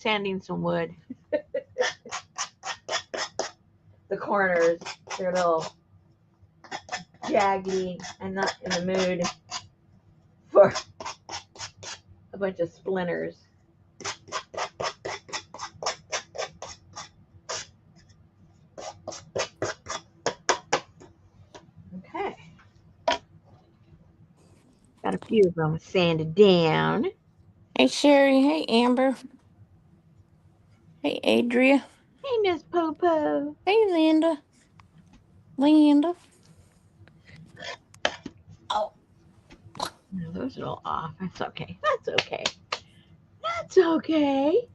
sanding some wood. The corners, they're a little jaggy. I'm not in the mood for a bunch of splinters. Okay. Got a few of them sanded down. Hey, Sherry. Hey, Amber. Hey, Adria. Hey, Miss Popo. Hey, Linda. Linda. Oh, no, those are all off. That's okay. That's okay. That's okay.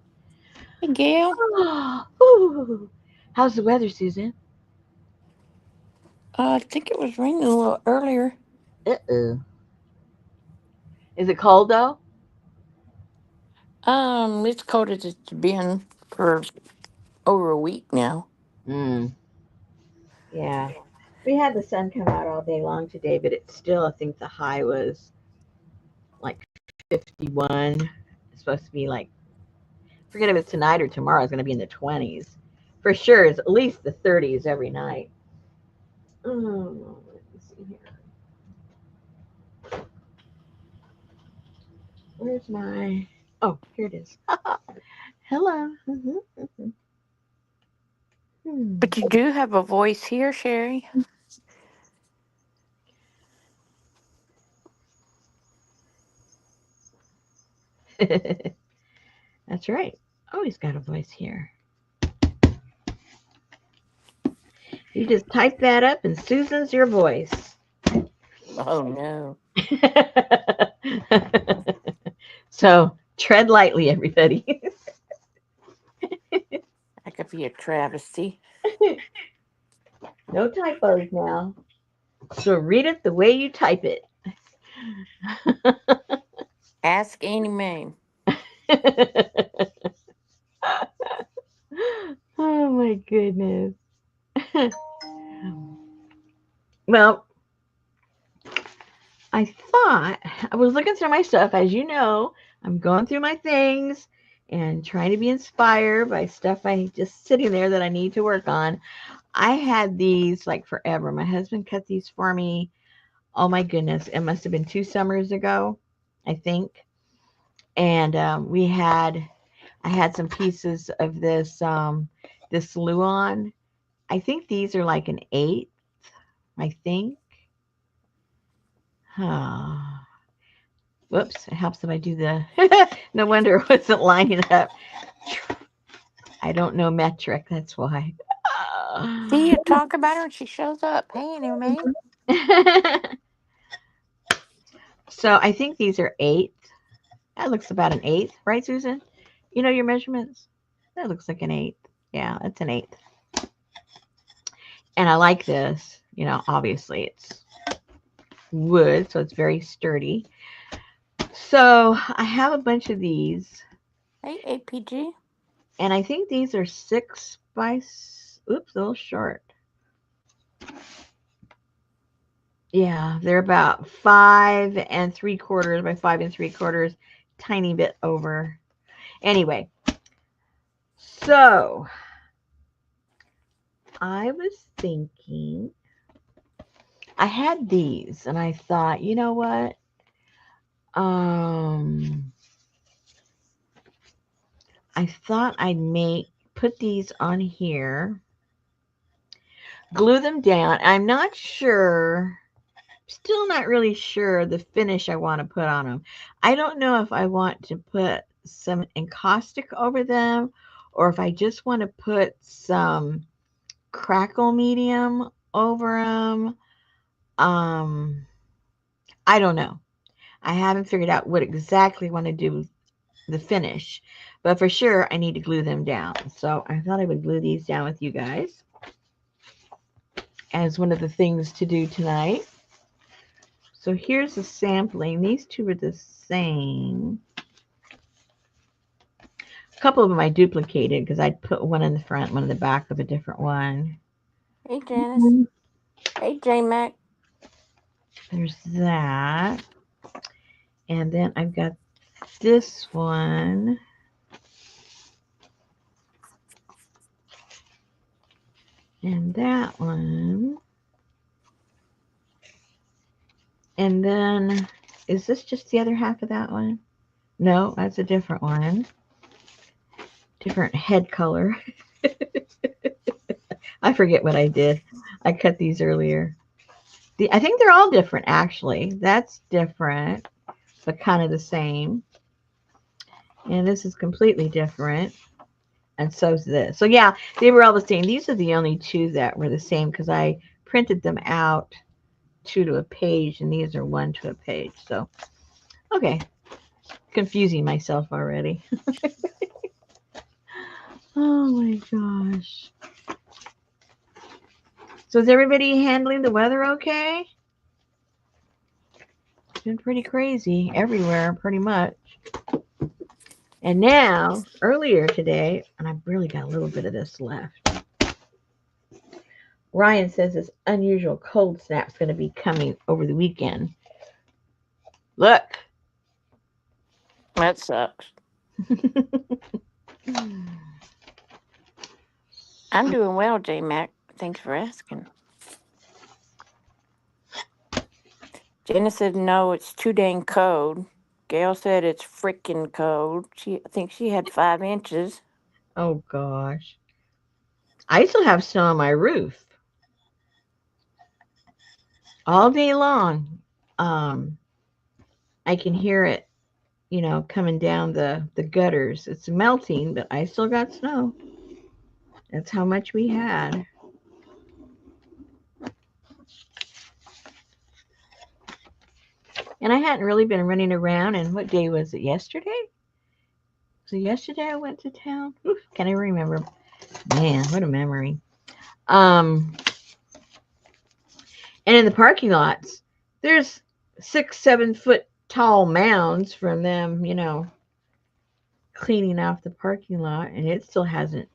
Hey, Gail. Oh, ooh. How's the weather, Susan? I think it was raining a little earlier. Uh-oh. Is it cold though? It's cold as it's been for over a week now. Mm, yeah. We had the sun come out all day long today, but it's still, I think the high was like 51. It's supposed to be like, forget if it's tonight or tomorrow, it's going to be in the 20s. For sure, it's at least the 30s every night. Let me see here. Where's my. Oh, here it is. Hello. But you do have a voice here, Sherry. That's right. Always got a voice here. You just type that up and Susan's your voice. Oh, no. So tread lightly, everybody. That could be a travesty. No typos now. So read it the way you type it. Ask Annie Mae. Oh my goodness. Well, I thought I was looking through my stuff. As you know, I'm going through my things and trying to be inspired by stuff I just sitting there that I need to work on. I had these like forever. My husband cut these for me. Oh my goodness, it must have been 2 summers ago, I think. And I had some pieces of this Luan. I think these are like an 8. I think. Oh, whoops! It helps if I do the. No wonder it wasn't lining up. I don't know metric. That's why. See, you talk about her and she shows up. Hey, Annie Mae. So I think these are 8. That looks about an 8th, right, Susan? You know your measurements? That looks like an 8th. Yeah, that's an 8th. And I like this. Obviously it's wood, so it's very sturdy. So I have a bunch of these, Hey, APG. and I think these are 6 by. Oops, a little short. Yeah, they're about 5 3/4 by 5 3/4, tiny bit over. Anyway, so I was thinking, I had these, and I thought, you know what? I thought I'd put these on here, glue them down. I'm not sure, still not really sure the finish I want to put on them. I don't know if I want to put some encaustic over them or if I just want to put some crackle medium over them. I don't know. I haven't figured out what exactly I want to do with the finish, but for sure I need to glue them down. So I thought I would glue these down with you guys as one of the things to do tonight. So here's a sampling. These two are the same. A couple of them I duplicated because I'd put one in the front, one in the back of a different one. Hey, Janice. Hey, J Mac. There's that. And then I've got this one. And that one. And then, is this just the other half of that one? No, that's a different one. Different head color. I forget what I did. I cut these earlier. I think they're all different, actually. That's different, but kind of the same. And this is completely different. And so's this. So, yeah, they were all the same. These are the only two that were the same because I printed them out two to a page, and these are one to a page. So, okay. Confusing myself already. Oh my gosh. So is everybody handling the weather okay? It's been pretty crazy everywhere, pretty much. And now, earlier today, and I've really got a little bit of this left. Ryan says this unusual cold snap's going to be coming over the weekend. Look. That sucks. I'm doing well, J Mac. Thanks for asking. Jenna said no, it's too dang cold. Gail said it's freaking cold. I think she had 5 inches. Oh gosh. I still have snow on my roof all day long. Um, I can hear it, coming down the gutters. It's melting, but I still got snow. That's how much we had. And I hadn't really been running around. And what day was it? Yesterday? So yesterday I went to town. Oof, can't even remember. Man, what a memory. Um, and in the parking lots, there's 6, 7 foot tall mounds from them, cleaning off the parking lot, and it still hasn't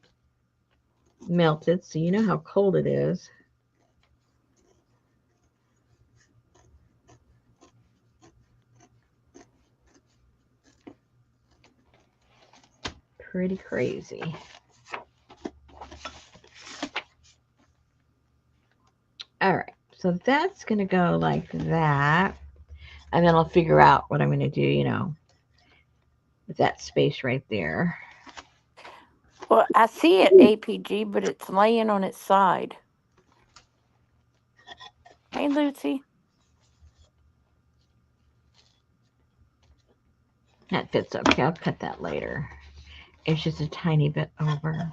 melted. So you know how cold it is. Pretty crazy. All right, so that's going to go like that. And then I'll figure out what I'm going to do, with that space right there. Well, I see it, APG, but it's laying on its side. Hey, Lucy. That fits okay. I'll cut that later. It's just a tiny bit over.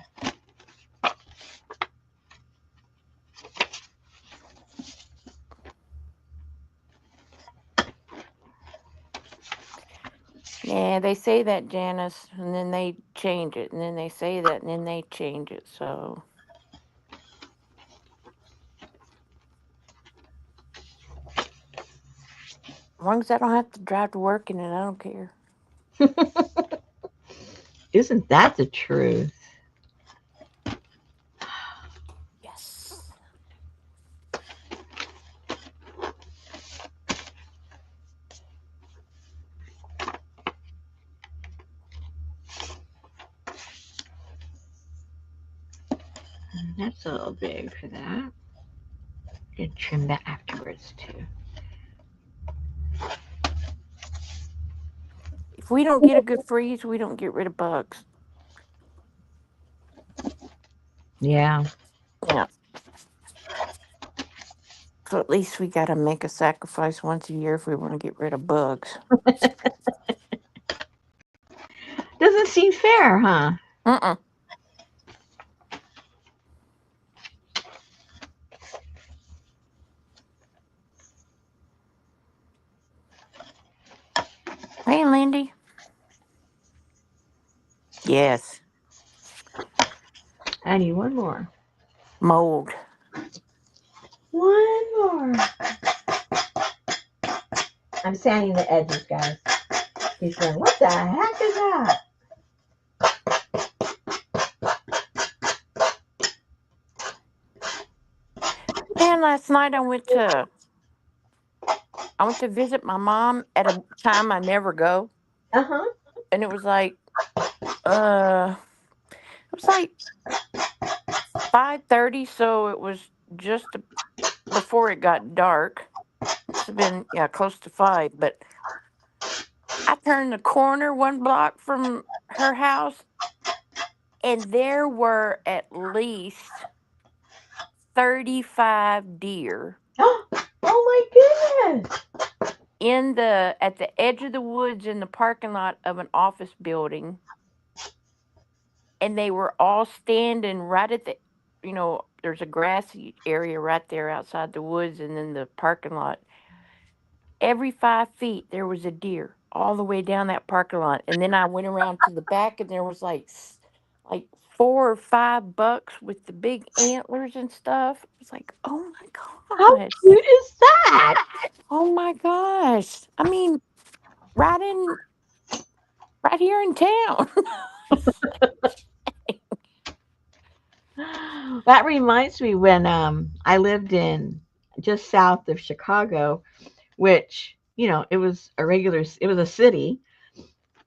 Yeah, they say that, Janice, and then they change it, and then they say that, and then they change it. So, as long as I don't have to drive to work in it, I don't care. Isn't that the truth? Yes. That's a little big for that. Can trim that afterwards too. If we don't get a good freeze, we don't get rid of bugs. Yeah. Yeah. So at least we got to make a sacrifice once a year if we want to get rid of bugs. Doesn't seem fair, huh? Uh-uh. Hey, Lindy. Yes. I need one more. Mold. One more. I'm sanding the edges, guys. He's going, what the heck is that? Man, last night I went to visit my mom at a time I never go. Uh-huh. And it was like, uh was like 5:30, so it was just before it got dark. Must have been, yeah, close to 5. But I turned the corner 1 block from her house, and there were at least 35 deer Oh my goodness. at the edge of the woods in the parking lot of an office building, and they were all standing right at there's a grassy area right there outside the woods and then the parking lot. Every 5 feet there was a deer all the way down that parking lot, and then I went around to the back and there was like 4 or 5 bucks with the big antlers and stuff. It was like, oh my How gosh. cute is that? Oh my gosh. I mean, right in right here in town. That reminds me when I lived in just south of Chicago, which, it was a city,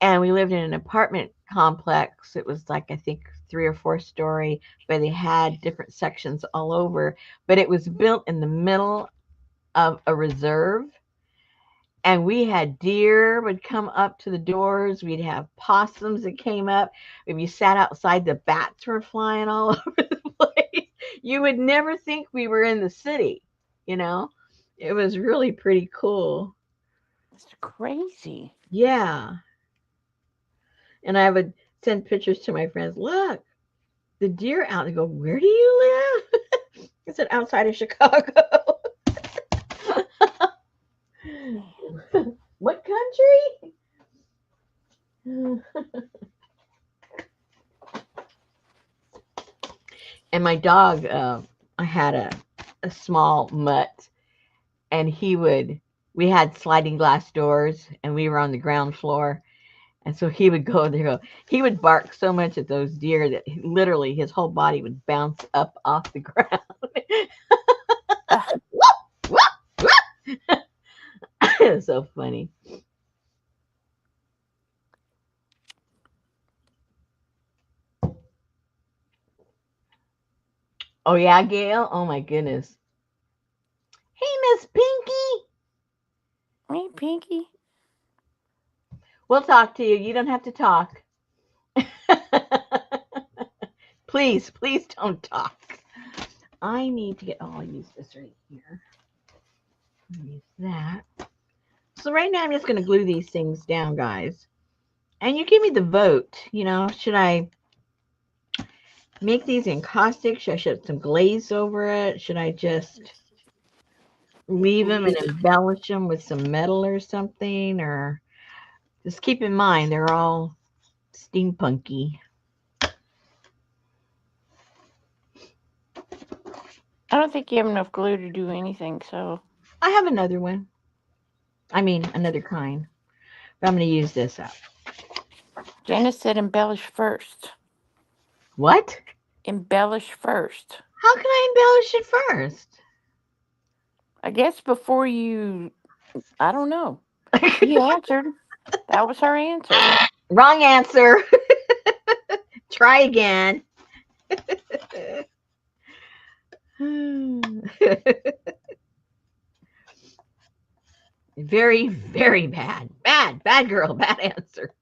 and we lived in an apartment complex. It was like, I think, 3 or 4 story, but they had different sections all over, but it was built in the middle of a reserve, and we had deer would come up to the doors. We'd have possums that came up. If you sat outside, the bats were flying all over the place. You would never think we were in the city, you know? It was really pretty cool. It's crazy. Yeah. And I would send pictures to my friends. Look, the deer out. They go, where do you live? I said, outside of Chicago. What country? And my dog, I had a small mutt, and we had sliding glass doors, and we were on the ground floor. And so he would go there. He would bark so much at those deer that literally his whole body would bounce up off the ground. Ugh. It was so funny. Oh yeah, Gail. Oh my goodness. Hey, Miss Pinky. Hey, Pinky. We'll talk to you. You don't have to talk. Please, please don't talk. I need to get. Oh, I'll use this right here. Use that. So right now I'm just going to glue these things down, guys. And you give me the vote. Should I make these in caustic? Should I put some glaze over it? Should I just leave them and embellish them with some metal or something? Or just keep in mind they're all steampunky. I don't think you have enough glue to do anything, so. I have another one. I mean, another kind. But I'm going to use this up. Janice said embellish first. What? Embellish first. How can I embellish it first? I guess before you. I don't know. She answered. That was her answer. Wrong answer. Try again. Very, very bad. Bad girl, bad answer.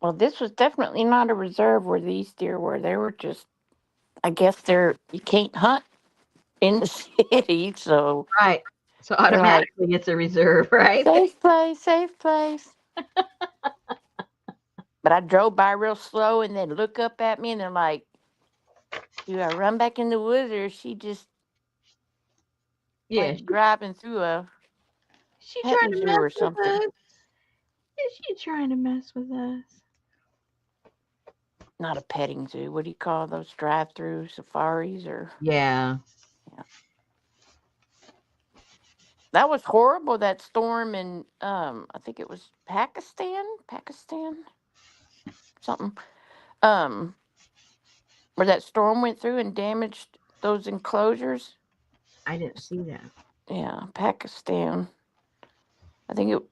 Well, this was definitely not a reserve where these deer were. They were just, I guess you can't hunt in the city, so Right. So they're like, automatically it's a reserve, right? safe place, safe place. But I drove by real slow and then look up at me and they're like, do I run back in the woods or is she just Yeah. like driving through a She trying petting to zoo or mess with something? us. Is she trying to mess with us? Not a petting zoo. What do you call those drive-through safaris or Yeah. yeah. That was horrible, that storm in I think it was Pakistan, something. Um where that storm went through and damaged those enclosures. I didn't see that. Yeah, Pakistan. I think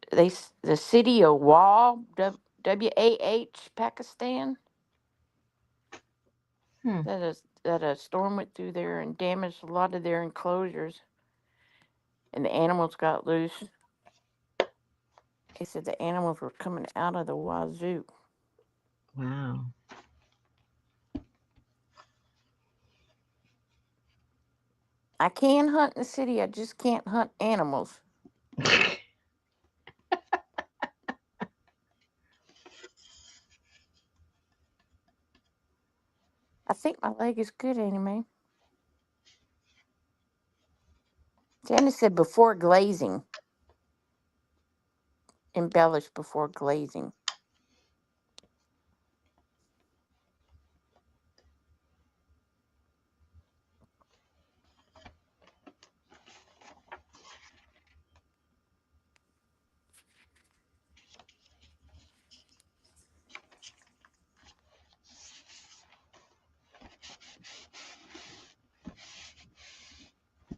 the city of Wah, WAH, Pakistan. Hmm. That a storm went through there and damaged a lot of their enclosures, and the animals got loose. They said the animals were coming out of the wazoo. Wow. I can hunt in the city. I just can't hunt animals. I think my leg is good anyway. Janice said before glazing. Embellish before glazing.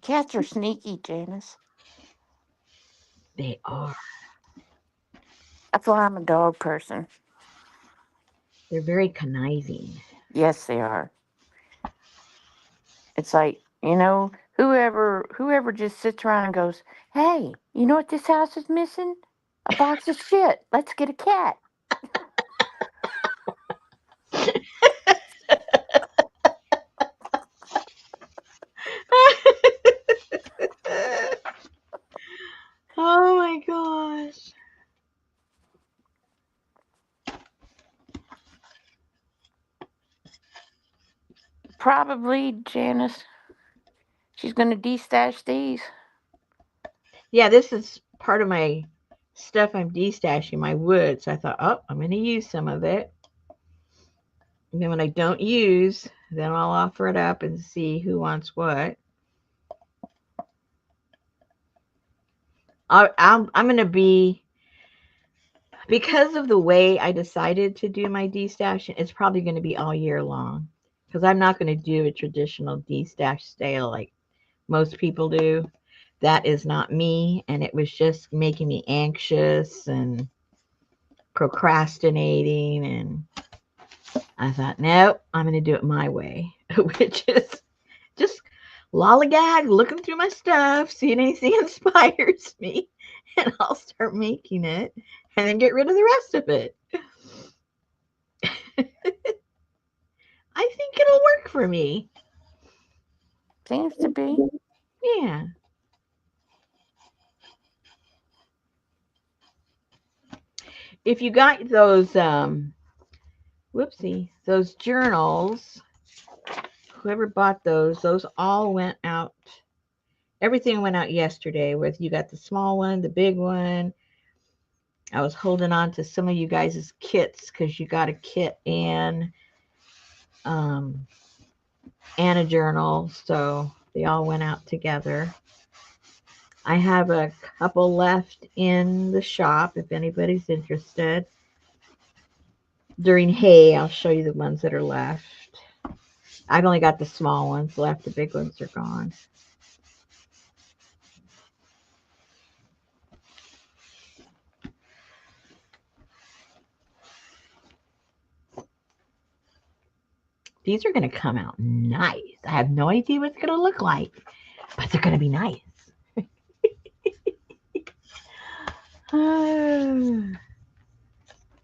Cats are sneaky, Janice. They are. That's why I'm a dog person. They're very conniving. Yes, they are. It's like, whoever just sits around and goes, "Hey, you know what this house is missing? A box of shit. Let's get a cat." Oh my gosh. Probably, Janice. She's gonna destash these. Yeah, this is part of my stuff I'm destashing, my wood. So I thought, oh, I'm going to use some of it. And then when I don't use, then I'll offer it up and see who wants what. I'm going to be, because of the way I decided to do my destashing, it's probably going to be all year long. Because I'm not going to do a traditional destash sale like most people do. That is not me. And it was just making me anxious and procrastinating. And I thought, nope, I'm going to do it my way, which is just lollygag, looking through my stuff, seeing anything inspires me, and I'll start making it and then get rid of the rest of it. I think it'll work for me. Seems to be. Yeah. If you got those, those journals, whoever bought those all went out. Everything went out yesterday. With you got the small one, the big one. I was holding on to some of you guys' kits because you got a kit um, and a journal, so they all went out together. I have a couple left in the shop if anybody's interested. During hay, I'll show you the ones that are left. I've only got the small ones left. The big ones are gone. These are going to come out nice. I have no idea what it's going to look like, but they're going to be nice.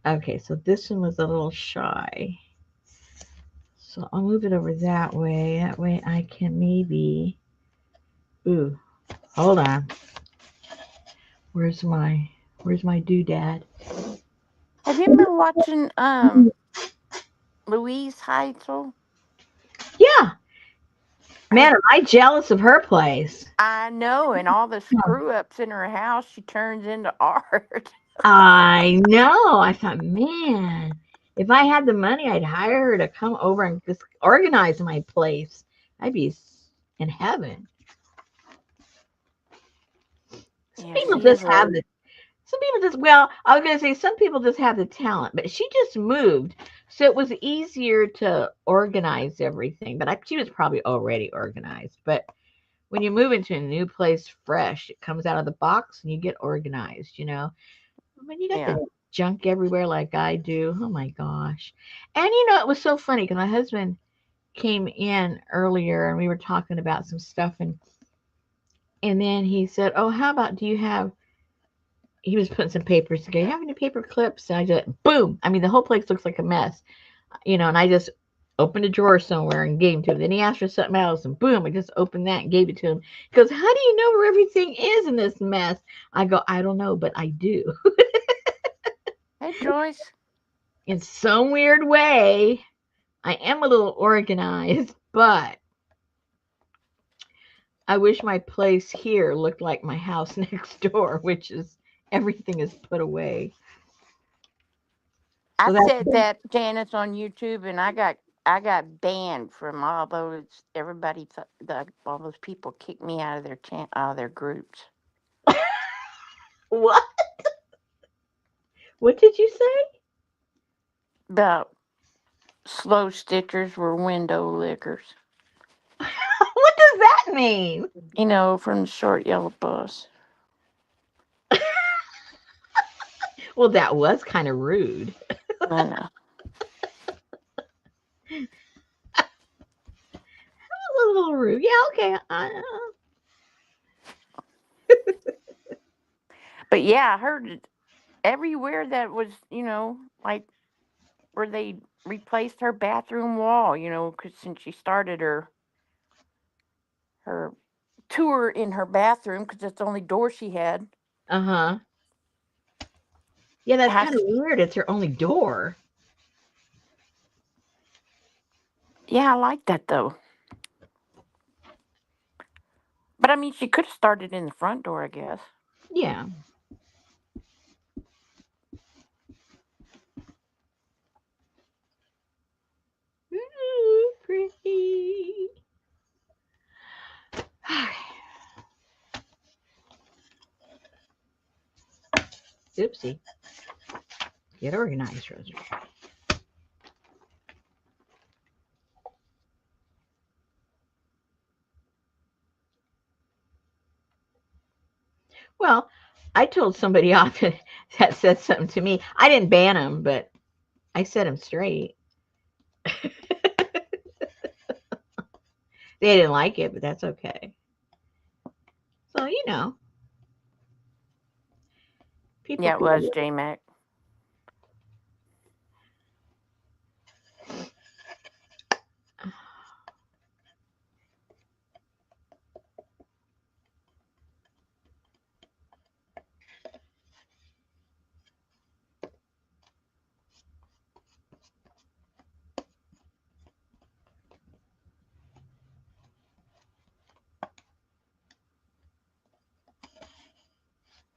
Okay, so this one was a little shy. So I'll move it over that way. That way I can maybe. Ooh, hold on. Where's my doodad? Have you been watching Louise Heitzel? Yeah, Have man, am I jealous of her place? I know, and all the screw ups in her house she turns into art. I know. I thought, man, if I had the money, I'd hire her to come over and just organize my place. I'd be in heaven. Some Yeah, people she just is have a. the. Some people just. Well, I was gonna say some people just have the talent, but she just moved, so it was easier to organize everything. But she was probably already organized. But when you move into a new place fresh, it comes out of the box and you get organized, you know. When you got Yeah. the junk everywhere like I do, oh my gosh. And it was so funny because my husband came in earlier and we were talking about some stuff, and then he said, "Oh, how about do you have?" He was putting some papers together. "You have any paper clips?" And I just boom. I mean, the whole place looks like a mess, and I just opened a drawer somewhere and gave him to him. Then he asked for something else, and boom, I just opened that and gave it to him. He goes, "How do you know where everything is in this mess?" I go, "I don't know, but I do." Hey, Joyce. In some weird way, I am a little organized, but I wish my place here looked like my house next door, which is everything is put away. I So that's said that, Janice, on YouTube, and I got banned from all those. Everybody, all those people kicked me out of out of their groups. what? What did you say? The slow stitchers were window lickers. What does that mean? From the short yellow bus. Well, that was kind of rude. I know. A little rude. Yeah, okay. But yeah, I heard it everywhere that was, like where they replaced her bathroom wall, 'cause since she started her tour in her bathroom, because that's the only door she had. Uh-huh. Yeah, that's kind Has of weird. It's her only door. Yeah, I like that though. But I mean, she could have started in the front door, I guess. Yeah. Ooh, pretty. Oopsie. Get organized, Rosie. Well, I told somebody off that said something to me. I didn't ban them, but I set them straight. They didn't like it, but that's okay. So, people Yeah, it can was do J Mac.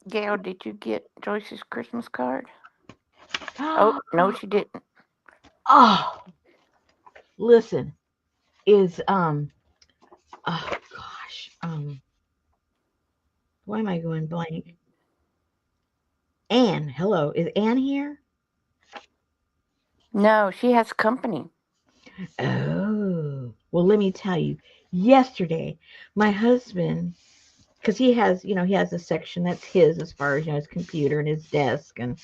it. Gail, did you get Joyce's Christmas card? Oh no, she didn't. Oh, listen, is oh gosh, why am I going blank? Anne, hello, is Anne here? No, she has company. Oh, well, let me tell you. Yesterday, my husband, because he has a section that's his as far as his computer and his desk and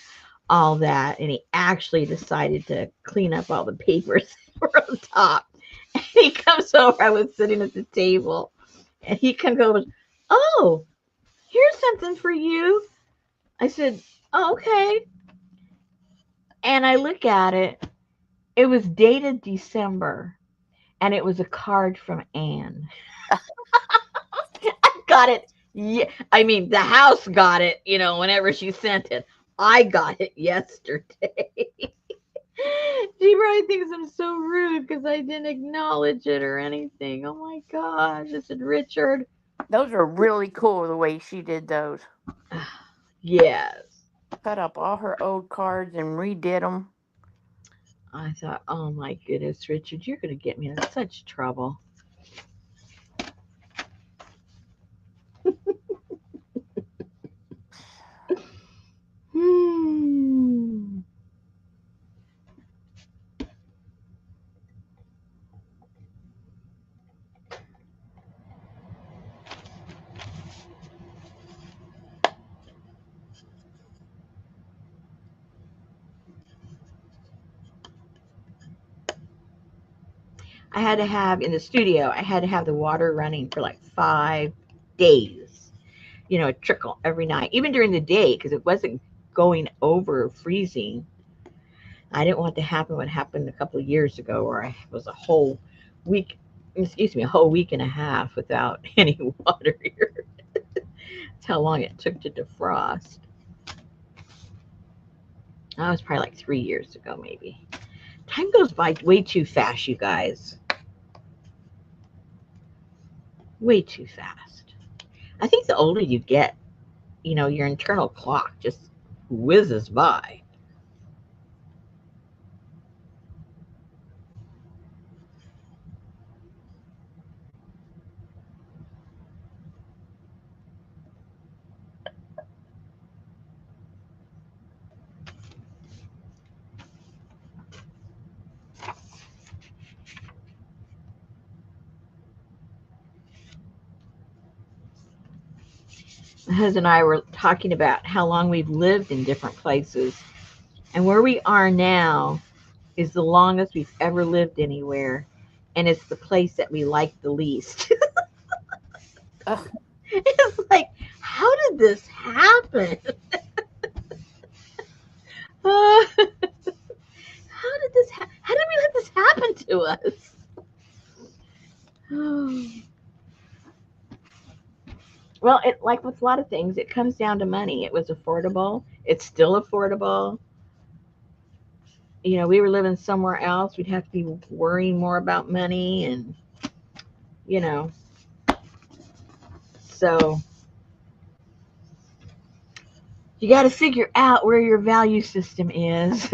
all that, and he actually decided to clean up all the papers that were on top. And he comes over. I was sitting at the table, and he comes over. "Oh, here's something for you." I said, "Oh, okay." And I look at it. It was dated December, and it was a card from Anne. I got it. Yeah, I mean, the house got it, whenever she sent it. I got it yesterday. She probably thinks I'm so rude because I didn't acknowledge it or anything. Oh my gosh. I said, "Richard." Those are really cool the way she did those. Yes. Cut up all her old cards and redid them. I thought, oh my goodness, Richard, you're going to get me in such trouble. Hmm. I had to have in the studio. I had to have the water running for like 5 days. A trickle every night, even during the day, because it wasn't going over freezing. I didn't want to happen what happened a couple of years ago, where I was a whole week, excuse me, a whole week and a half without any water here. That's how long it took to defrost. That was probably like 3 years ago, maybe. Time goes by way too fast, you guys. Way too fast. I think the older you get, your internal clock just whizzes by. My husband and I were talking about how long we've lived in different places, and where we are now is the longest we've ever lived anywhere, and it's the place that we like the least. Ugh. It's like, how did this happen? How how did we let this happen to us? Well, it like with a lot of things, it comes down to money. It was affordable. It's still affordable. We were living somewhere else. We'd have to be worrying more about money, and you know, so you got to figure out where your value system is.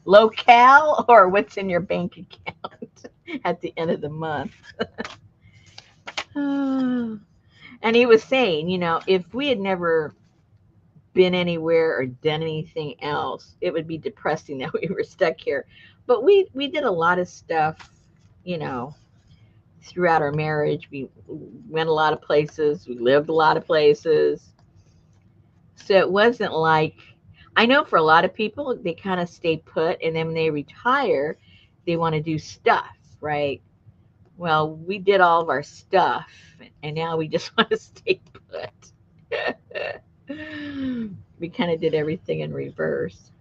Locale or what's in your bank account at the end of the month. And he was saying, if we had never been anywhere or done anything else, it would be depressing that we were stuck here. But we did a lot of stuff, you know, throughout our marriage. We went a lot of places. We lived a lot of places. So it wasn't like, I know for a lot of people, they kind of stay put, and then when they retire, they want to do stuff, right? Well, we did all of our stuff, and now we just want to stay put. We kind of did everything in reverse.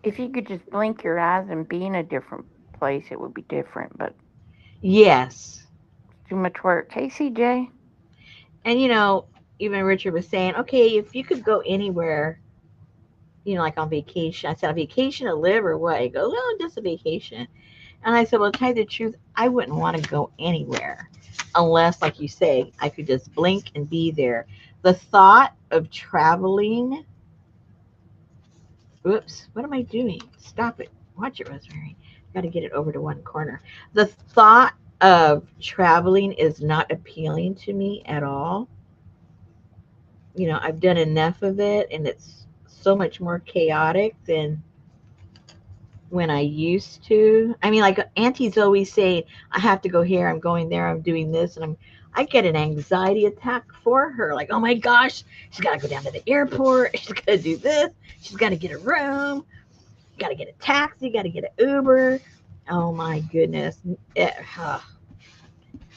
If you could just blink your eyes and be in a different place, it would be different. But Yes. too much work. Hey, CJ. And even Richard was saying, okay, if you could go anywhere, like on vacation. I said, on vacation to live or what? He goes, oh, just a vacation. And I said, well, to tell you the truth, I wouldn't want to go anywhere unless, like you say, I could just blink and be there. The thought of traveling, oops, what am I doing? Stop it. Watch it, Rosemary. Got to get it over to one corner. The thought of traveling is not appealing to me at all. I've done enough of it, and it's so much more chaotic than when I used to. I mean, like Auntie's always saying, I have to go here, I'm going there, I'm doing this, and I get an anxiety attack for her. Like, oh my gosh, she's got to go down to the airport. She's got to do this. She's got to get a room. Got to get a taxi. Got to get an Uber. Oh my goodness,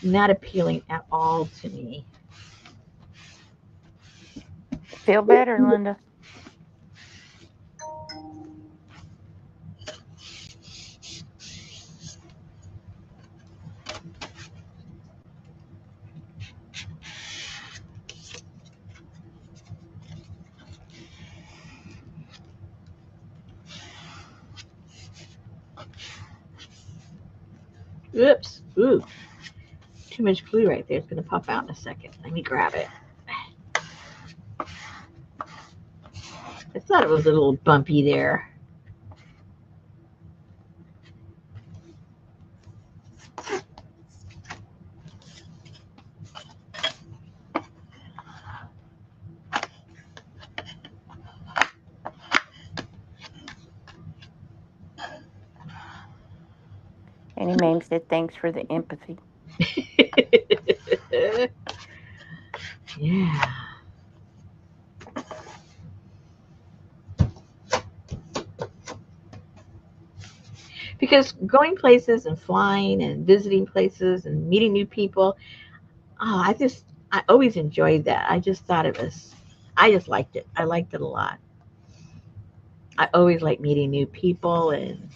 not appealing at all to me. Feel better, Linda. Oops. Ooh, too much glue right there. It's gonna pop out in a second. Let me grab it. I thought it was a little bumpy there. Annie Mame said thanks for the empathy. Yeah. Because going places and flying and visiting places and meeting new people, oh, I always enjoyed that. I just thought it was, I just liked it. I liked it a lot. I always like meeting new people and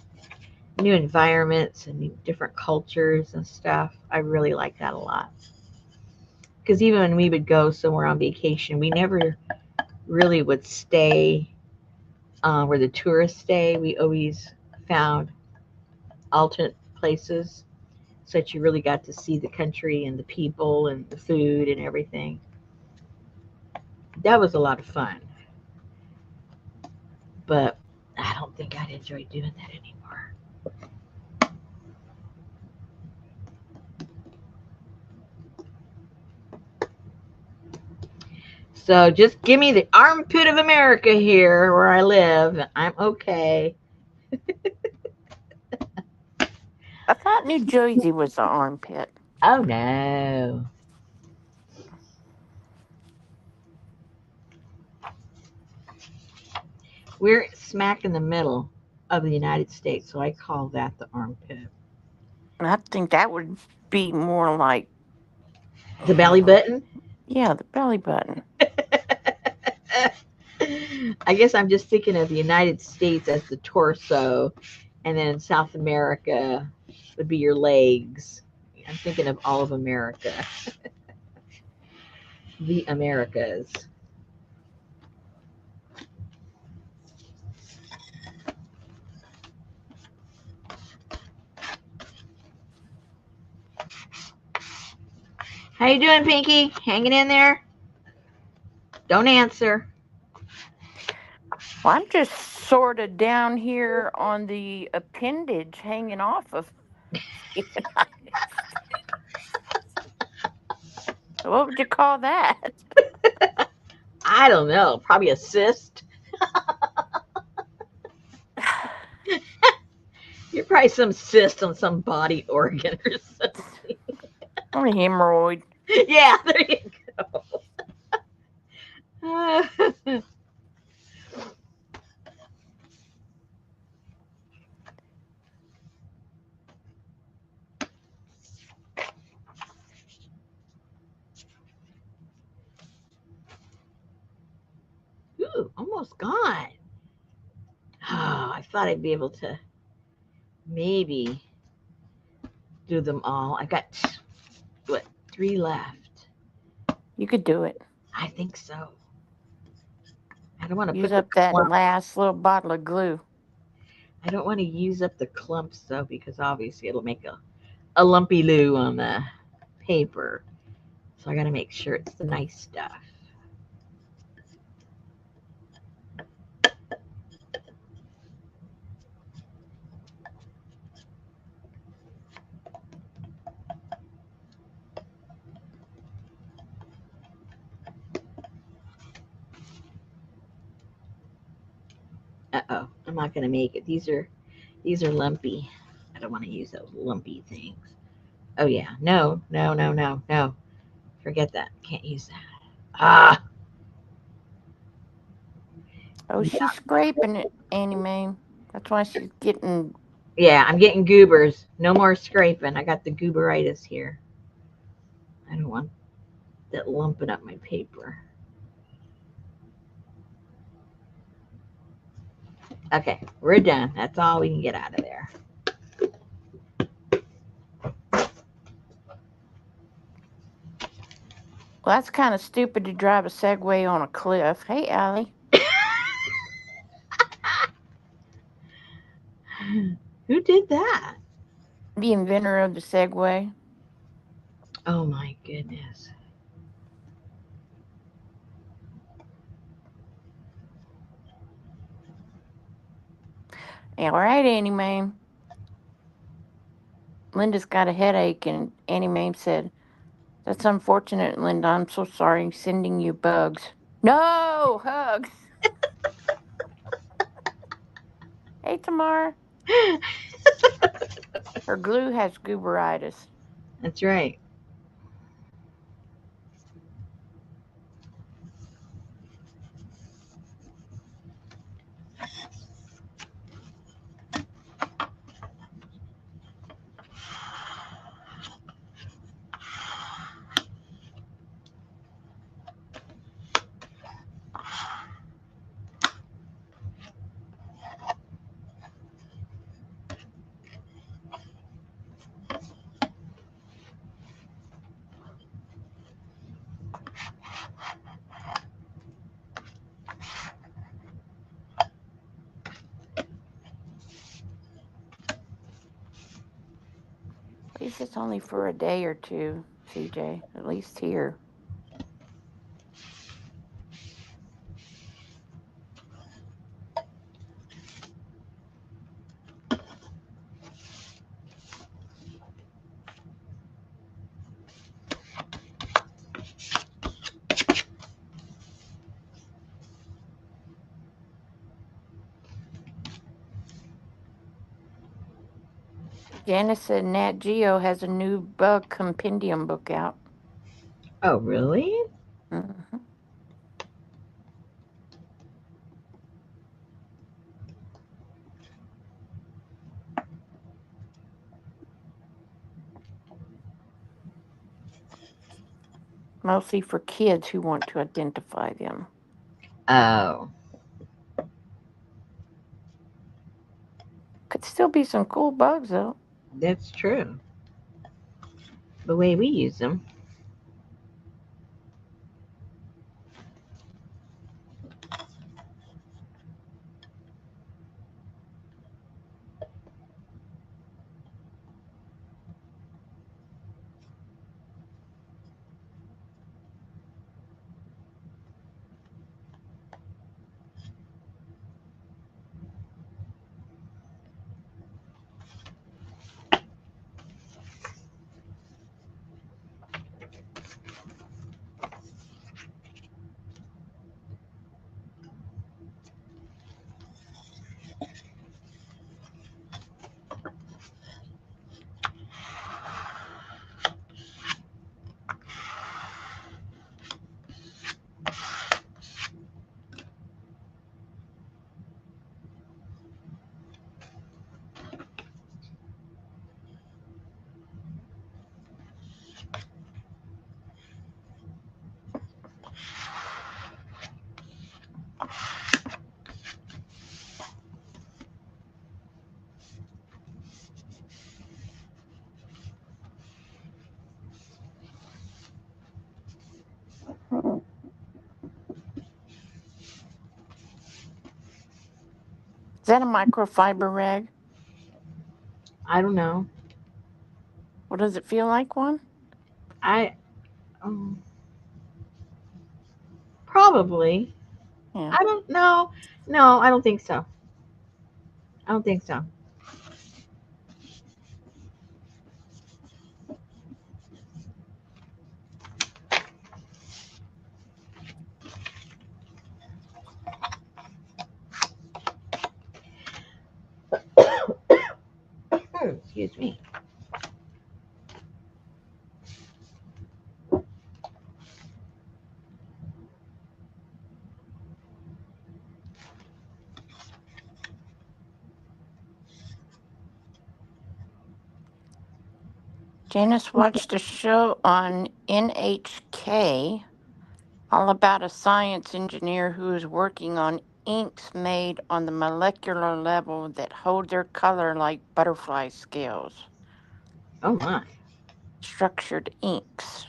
new environments and different cultures and stuff. I really like that a lot. Because even when we would go somewhere on vacation, we never really would stay where the tourists stay. We always found alternate places so that you really got to see the country and the people and the food and everything. That was a lot of fun, but I don't think I'd enjoy doing that anymore. So just give me the armpit of America here where I live. I'm okay. I thought New Jersey was the armpit. Oh no. We're smack in the middle of the United States, so I call that the armpit. I think that would be more like, The belly button? yeah, the belly button. I guess I'm just thinking of the United States as the torso, and then South America would be your legs. I'm thinking of all of America, the Americas. How you doing, Pinky? Hanging in there? Don't answer. Well, I'm just sort of down here on the appendage hanging off of what would you call that? I don't know. Probably a cyst. You're probably some cyst on some body organ or something. Or a hemorrhoid. Yeah, there you go. Ooh, almost gone. Oh, I thought I'd be able to maybe do them all. I got what, three left. You could do it. I think so. I don't want to Use put the up that clump. last little bottle of glue. I don't want to use up the clumps though, because obviously it'll make a lumpy loo on the paper. So I got to make sure it's the nice stuff. Uh-oh, I'm not going to make it. These are lumpy. I don't want to use those lumpy things. Oh yeah, no, no, no, no, no. Forget that. Can't use that. Ah, Oh, she's scraping it, Annie Mae. That's why she's getting. yeah, I'm getting goobers. No more scraping. I got the gooberitis here. I don't want that lumping up my paper. Okay, we're done. That's all we can get out of there. Well, that's kind of stupid to drive a Segway on a cliff. Hey, Allie. Who did that? The inventor of the Segway. Oh my goodness. All right, Annie Mae. Linda's got a headache, and Annie Mae said, "That's unfortunate, Linda. I'm so sorry sending you bugs." No, hugs. Hey, Tamara. Her glue has gooberitis. That's right. least it's only for a day or two, CJ. At least here. Janice said Nat Geo has a new bug compendium book out. Oh, really? Mm-hmm. Mostly for kids who want to identify them. Oh, Could still be some cool bugs, though. that's true. The way we use them. Is that a microfiber rag? I don't know. What does it feel like one? I probably. Yeah. I don't know. No, I don't think so. I don't think so. Excuse me. Janice watched a show on NHK all about a science engineer who is working on inks made on the molecular level that hold their color like butterfly scales. Oh my. Structured inks.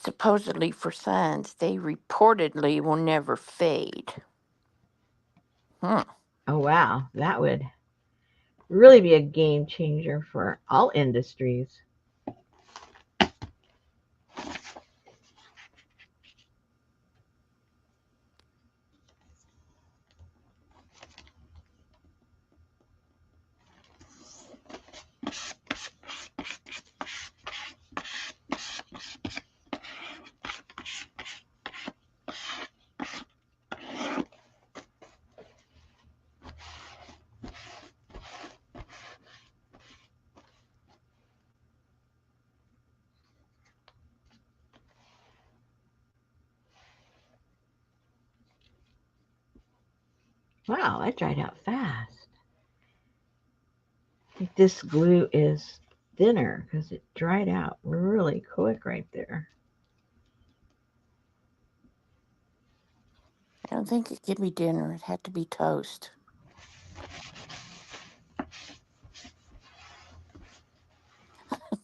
Supposedly for science, they reportedly will never fade. Hmm. Oh wow. That would really be a game changer for all industries. Wow, that dried out fast. I think this glue is thinner because it dried out really quick right there. I don't think it could be dinner. It had to be toast.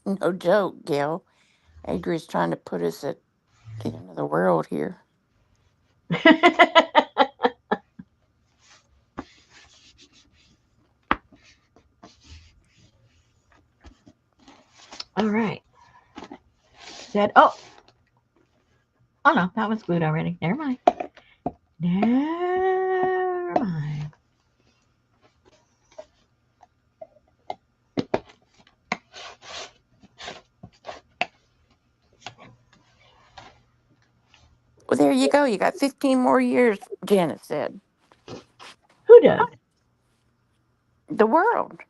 No joke, Gail. Adria's trying to put us at the end of the world here. All right. Said, oh, oh no, that was glued already. Never mind. Never mind. Well, there you go. You got 15 more years, Janet said. Who does? The world,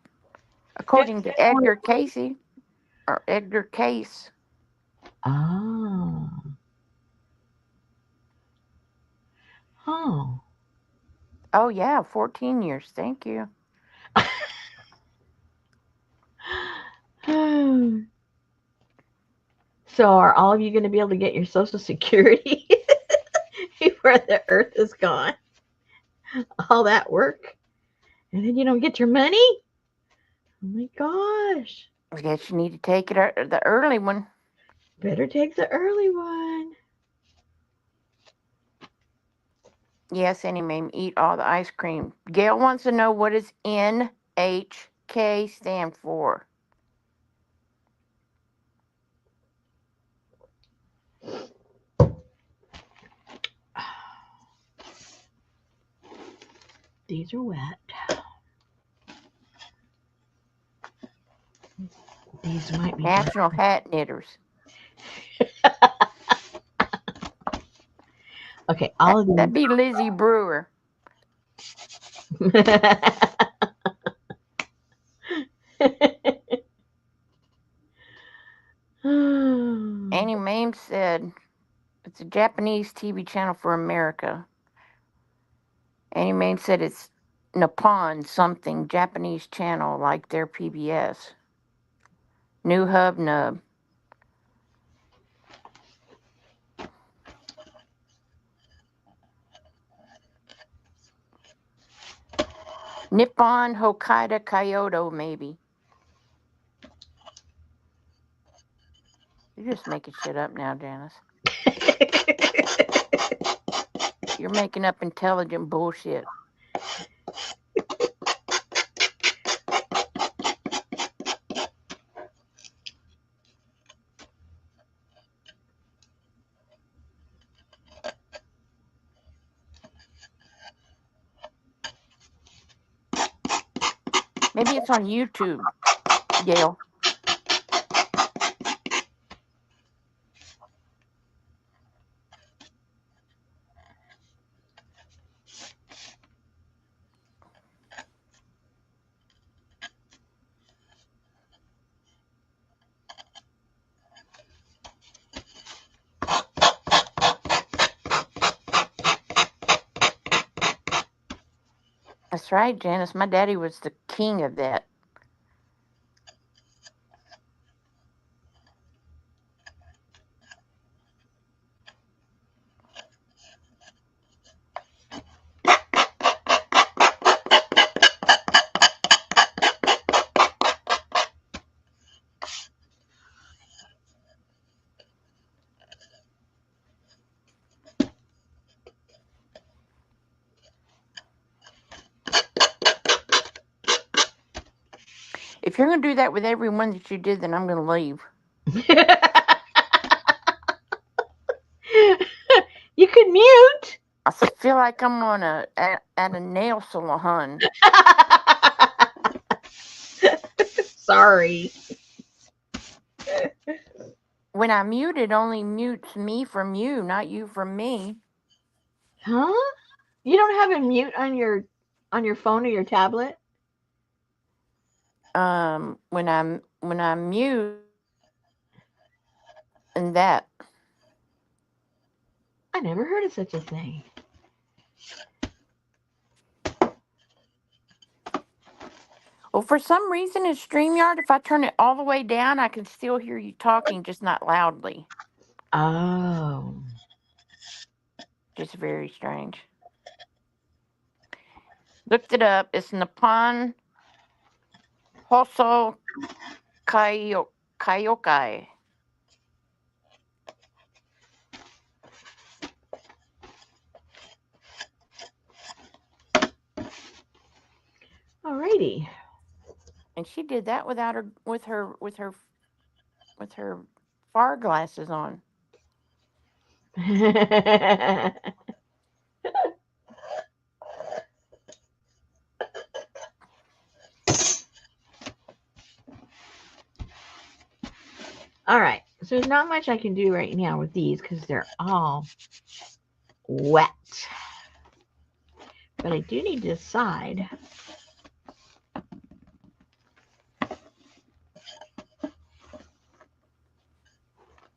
according 15 to more. Edgar Casey, or Edgar Case. Oh. Oh. Oh, yeah, 14 years. Thank you. So are all of you going to be able to get your Social Security before the Earth is gone? All that work, and then you don't get your money? Oh my gosh! I guess you need to take it the early one. Better take the early one. Yes, any may eat all the ice cream. Gail wants to know what does NHK stand for. These are wet. These might be National Hat Knitters. Okay, all of That'd these. be Lizzie Brewer. Annie Mame said it's a Japanese TV channel for America. Annie Mame said it's Nippon something, Japanese channel like their PBS. New Hub Nub. Nippon Hokkaido Kyoto, maybe. You're just making shit up now, Janice. You're making up intelligent bullshit. Maybe it's on YouTube, Gail. That's right, Janice. My daddy was the king of that. If you're going to do that with every one that you did, then I'm going to leave. You could mute. I feel like I'm on at a nail salon. Sorry. When I mute, it only mutes me from you, not you from me. Huh? You don't have a mute on your phone or your tablet? When I mute and that. I never heard of such a thing. Well, for some reason in StreamYard, if I turn it all the way down, I can still hear you talking, just not loudly. Oh. Just very strange. Looked it up. It's Nippon Hoso Kayokai. Alrighty. And she did that without her far glasses on. All right. So there's not much I can do right now with these because they're all wet. But I do need to decide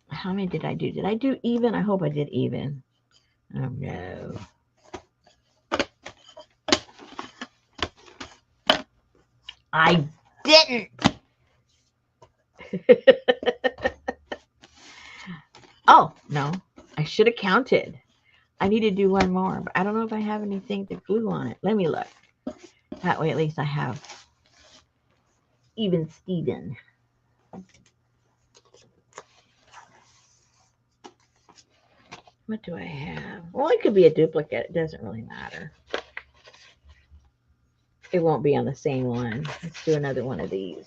how many did I do? Did I do even? I hope I did even. Oh no. I didn't. Oh, no. I should have counted. I need to do one more, but I don't know if I have anything to glue on it. Let me look. That way at least I have even Steven. What do I have? Well, it could be a duplicate. It doesn't really matter. It won't be on the same one. Let's do another one of these.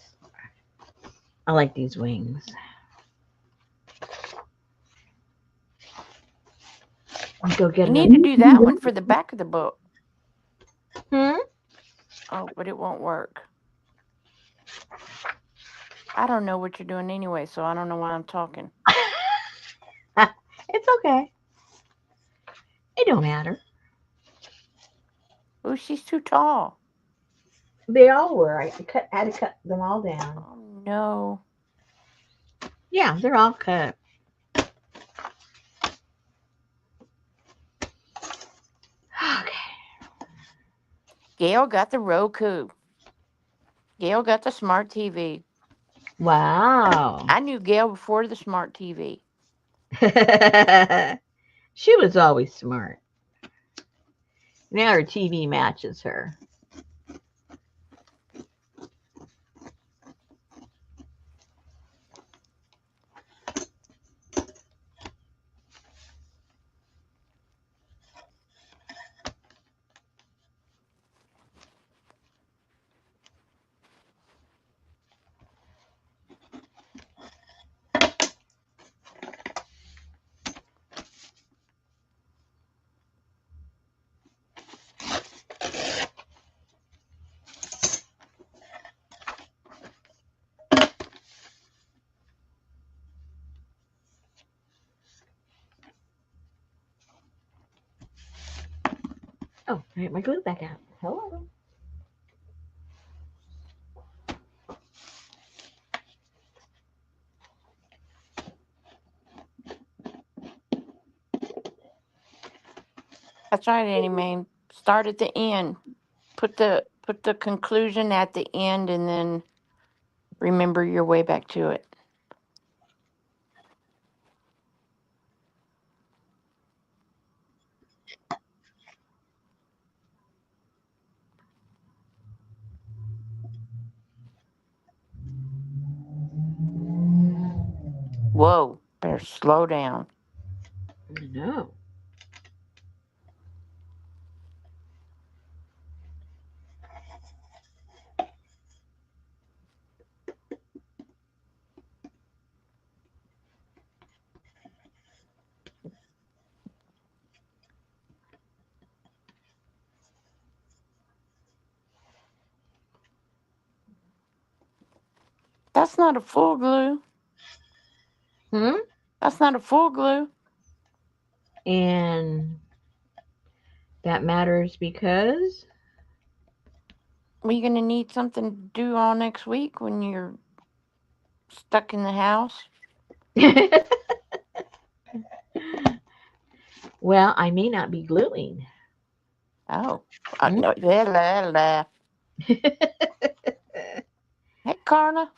I like these wings. Go get You need to do that one for the back of the book. Hmm? Oh, but it won't work. I don't know what you're doing anyway, so I don't know why I'm talking. It's okay. It don't matter. Oh, she's too tall. They all were. I had to cut them all down. Oh, no. Yeah, they're all cut. Okay. Gail got the Roku. Gail got the smart TV. Wow. I knew Gail before the smart TV. She was always smart. Now her TV matches her. Oh, I get my glue back out. Hello. That's right, Annie Mae. Start at the end. Put the conclusion at the end, and then remember your way back to it. Whoa, better slow down. No. That's not a full glue. Hmm? That's not a full glue. And that matters because Are you going to need something to do all next week when you're stuck in the house? well, I may not be gluing. Oh, Hmm? no. Hey, Carla.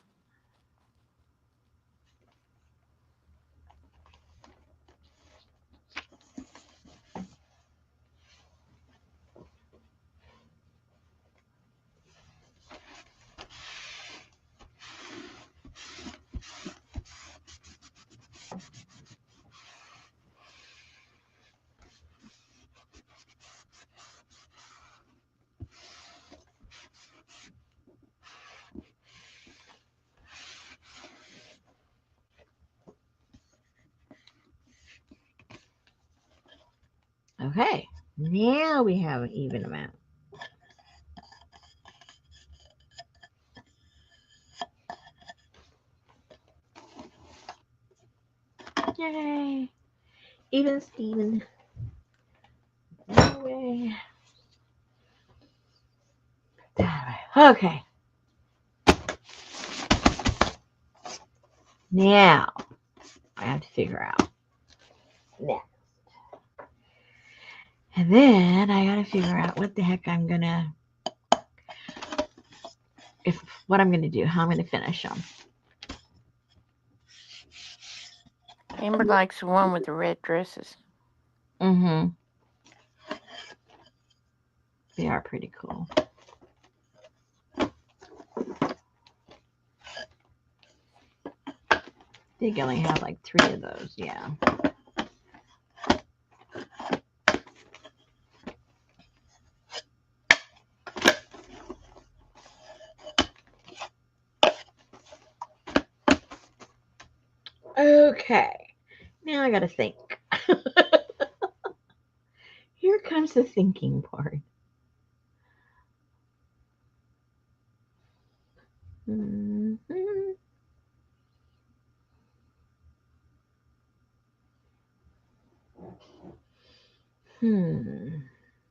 Okay, now we have an even amount. Yay! Even Steven. No way. Okay. Now I have to figure out next. And then I gotta figure out what the heck I'm gonna what I'm gonna do, how I'm gonna finish them. Amber likes the one with the red dresses. Mm-hmm. They are pretty cool. I think I only have like 3 of those, yeah. Okay, now I gotta think. Here comes the thinking part. Mm-hmm.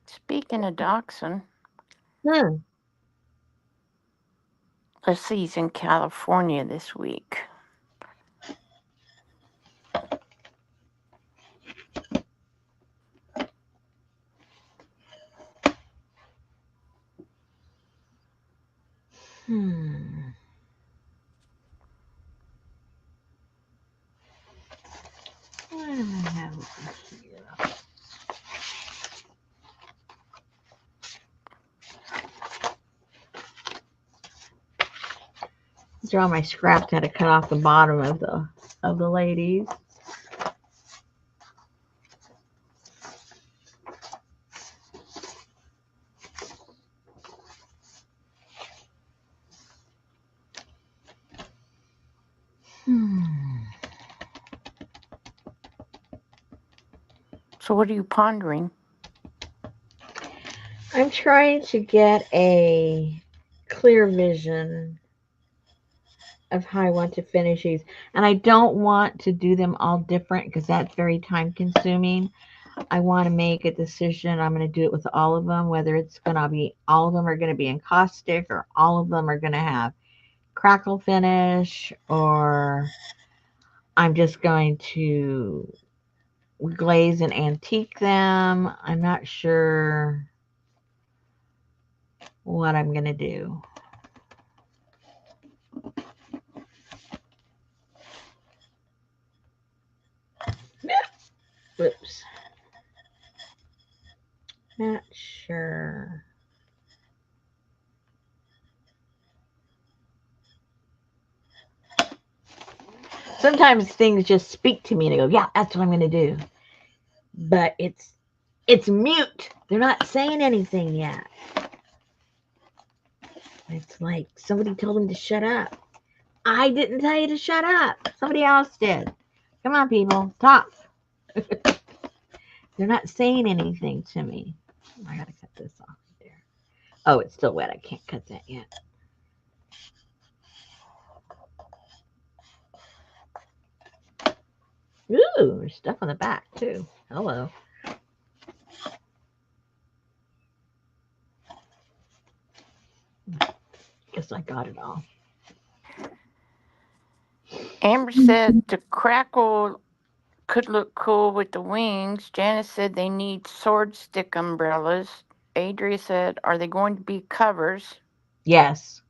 Speaking of dachshund, Hmm. let's see, he's in California this week. What do I have over here? These are all my scraps. I had to cut off the bottom of the ladies. So what are you pondering? I'm trying to get a clear vision of how I want to finish these. And I don't want to do them all different because that's very time consuming. I want to make a decision. I'm going to do it with all of them, whether it's going to be all of them are going to be encaustic or all of them are going to have crackle finish, or I'm just going to glaze and antique them. I'm not sure what I'm going to do. Whoops. Not sure. Sometimes things just speak to me and I go, yeah, that's what I'm going to do. But it's mute. They're not saying anything yet. It's like somebody told them to shut up. I didn't tell you to shut up. Somebody else did. Come on, people, talk. They're not saying anything to me. I gotta cut this off there. Oh, it's still wet. I can't cut that yet. Ooh, there's stuff on the back too. Hello. Guess I got it all. Amber said the crackle could look cool with the wings. Janice said they need sword stick umbrellas. Adria said, are they going to be covers? Yes.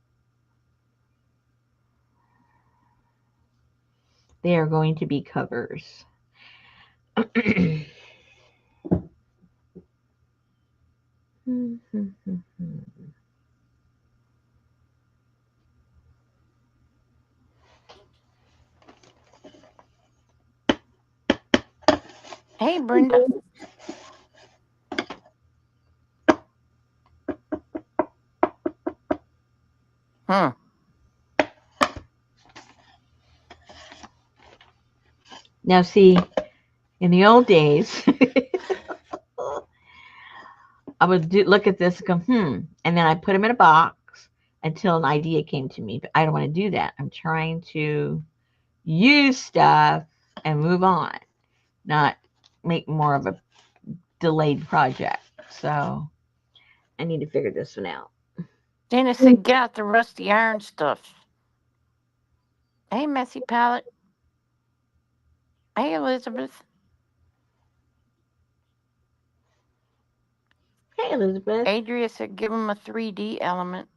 They are going to be covers. Hey, Brenda. Now, see, in the old days, I would look at this and go, and then I put them in a box until an idea came to me. But I don't want to do that. I'm trying to use stuff and move on, not make more of a delayed project. So I need to figure this one out. Dennis said, get out the rusty iron stuff. Hey, Messy Palette. Hey, Elizabeth. Hey, Elizabeth. Adria said, give him a 3D element.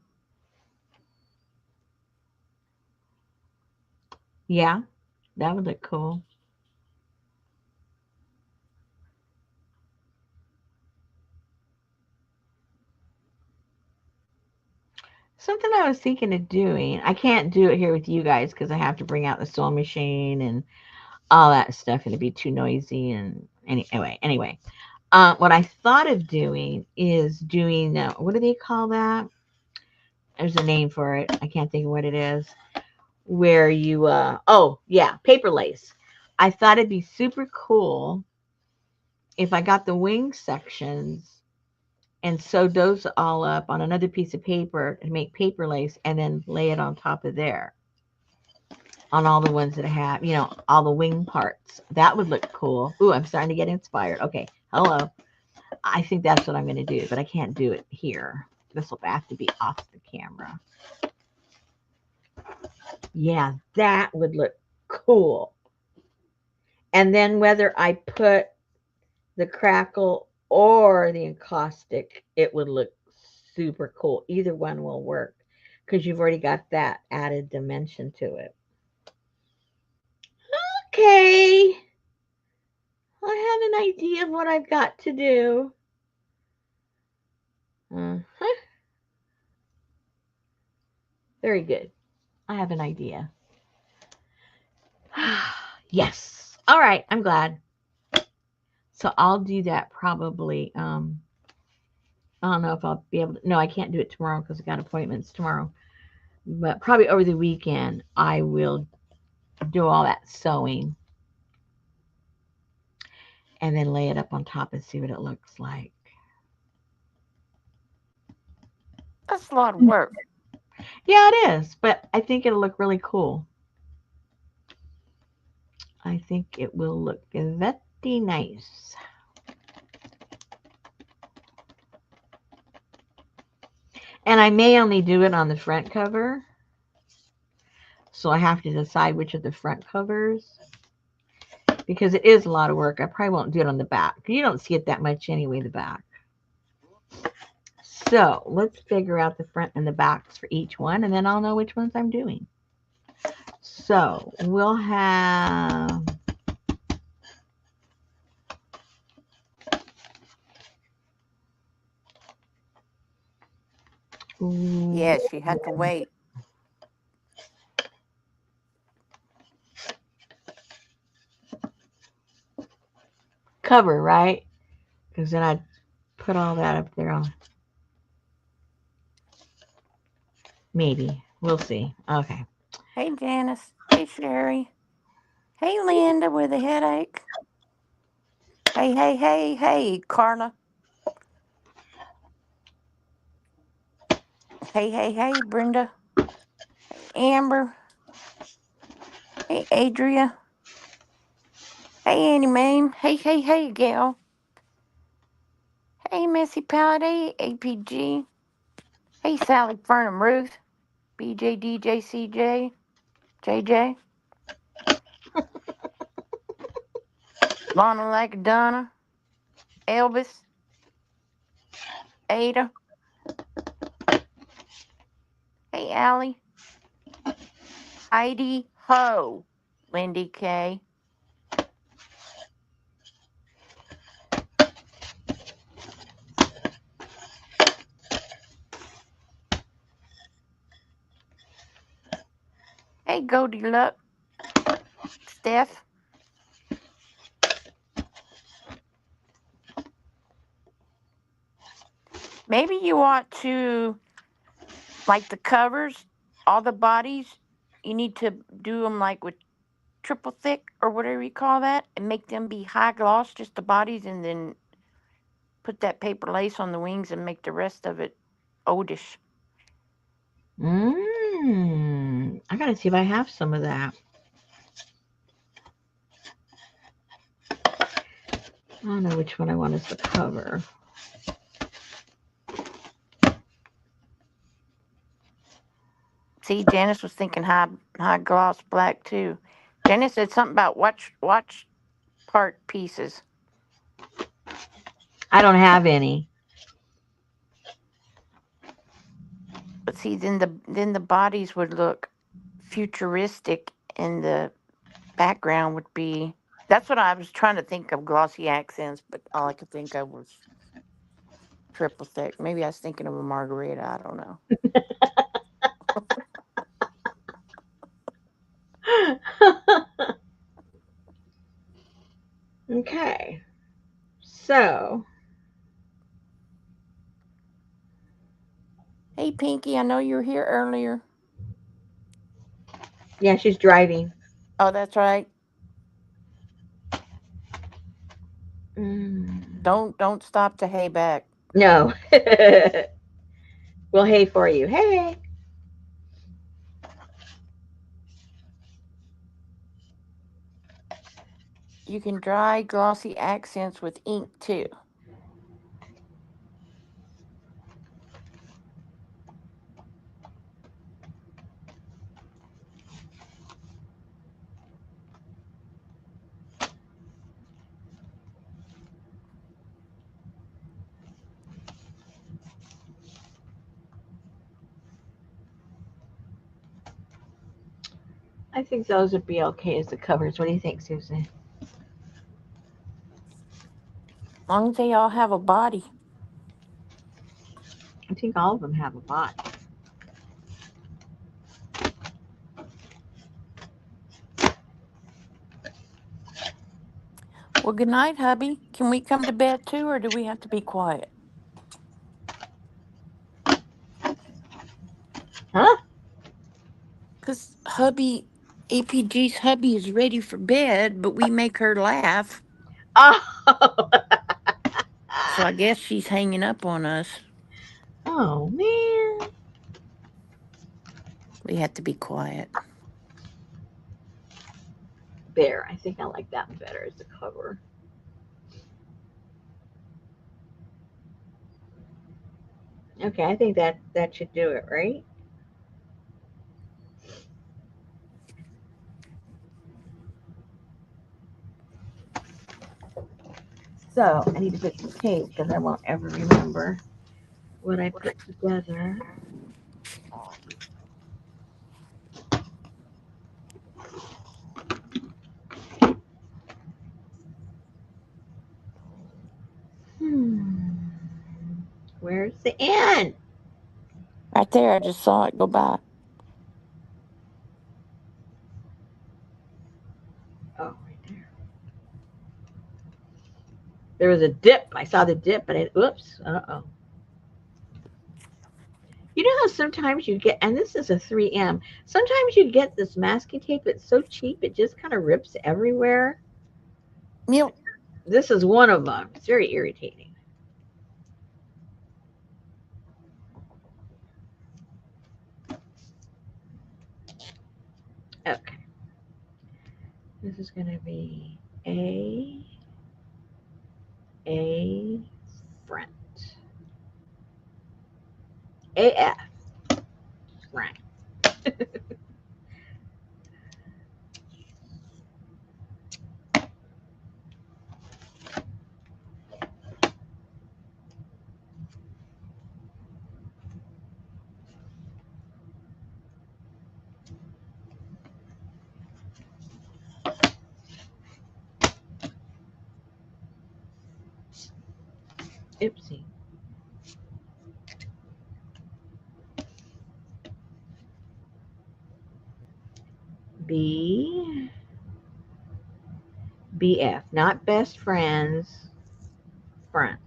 Yeah, that would look cool. Something I was thinking of doing. I can't do it here with you guys because I have to bring out the sewing machine and all that stuff, and it'd be too noisy. And anyway, what I thought of doing is doing what do they call that? There's a name for it. I can't think of what it is. Where you oh yeah, paper lace. I thought it'd be super cool if I got the wing sections and sewed those all up on another piece of paper and make paper lace and then lay it on top of there on all the ones that have, all the wing parts. That would look cool. Ooh, I'm starting to get inspired. Okay, hello. I think that's what I'm going to do, but I can't do it here. This will have to be off the camera. Yeah, that would look cool. And then whether I put the crackle or the encaustic, it would look super cool. Either one will work because you've already got that added dimension to it. Okay, I have an idea of what I've got to do. Uh-huh. Very good. I have an idea. Yes. All right. I'm glad. So I'll do that probably. I don't know if I'll be able to. No, I can't do it tomorrow because I got appointments tomorrow. But probably over the weekend, I will do all that sewing and then lay it up on top and see what it looks like. That's a lot of work. Yeah, it is. But I think it'll look really cool. I think it will look very nice. And I may only do it on the front cover. So I have to decide which of the front covers because it is a lot of work. I probably won't do it on the back. You don't see it that much anyway, the back. So let's figure out the front and the backs for each one, and then I'll know which ones I'm doing. So we'll have... Yes, you had to wait. Cover, right? Because then I'd put all that up there on. Maybe. We'll see. Okay. Hey, Janice. Hey, Sherry. Hey, Linda with a headache. Hey, hey, hey, hey, Carla. Hey, hey, hey, Brenda. Hey, Amber. Hey, Adria. Hey, Annie Mame. Hey, hey, hey, Gail. Hey, Missy Pallet. Hey, APG. Hey, Sally Fernham Ruth. BJ, DJ, CJ. JJ. Lana Like Donna. Elvis. Ada. Hey, Allie. Heidi Ho. Lindy K. Hey, Goldie Luck. Steph. Maybe you want to, like the covers, all the bodies, you need to do them like with triple thick or whatever you call that and make them be high gloss, just the bodies, and then put that paper lace on the wings and make the rest of it oldish. I gotta see if I have some of that. I don't know which one I want as the cover. See, Janice was thinking high gloss black too. Janice said something about watch part pieces. I don't have any. But see, then the bodies would look futuristic, and the background would be. That's what I was trying to think of, glossy accents, but all I could think of was triple thick. Maybe I was thinking of a margarita. I don't know. Okay. So, Hey, Pinky, I know you were here earlier. yeah, she's driving. Oh, that's right. Mm. Don't stop to hay back. No. We'll hay for you. Hey. You can dry glossy accents with ink too. I think those would be okay as the covers. What do you think, Susan? As long as they all have a body. I think all of them have a bot. Well, good night, hubby. Can we come to bed too, or do we have to be quiet? Huh? Because APG's hubby is ready for bed, but we make her laugh. Oh. So I guess she's hanging up on us. Oh, man. We have to be quiet. There. I think I like that one better as the cover. Okay, I think that should do it, right? So I need to put some tape because I won't ever remember what I put together. Hmm. Where's the end? Right there, I just saw it go by. Oh, right there. There was a dip. I saw the dip, but oops. Uh-oh. You know how sometimes you get, and this is a 3M, sometimes you get this masking tape that's so cheap it just kind of rips everywhere. Yep. This is one of them. It's very irritating. Okay. This is going to be A front. AF front. Oopsie. B BF, not best friends, front.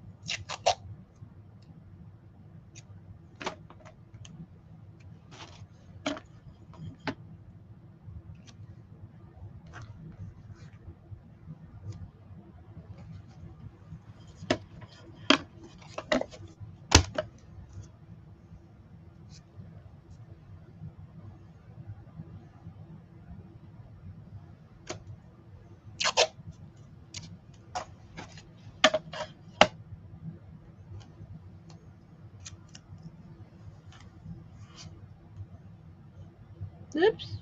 Oops.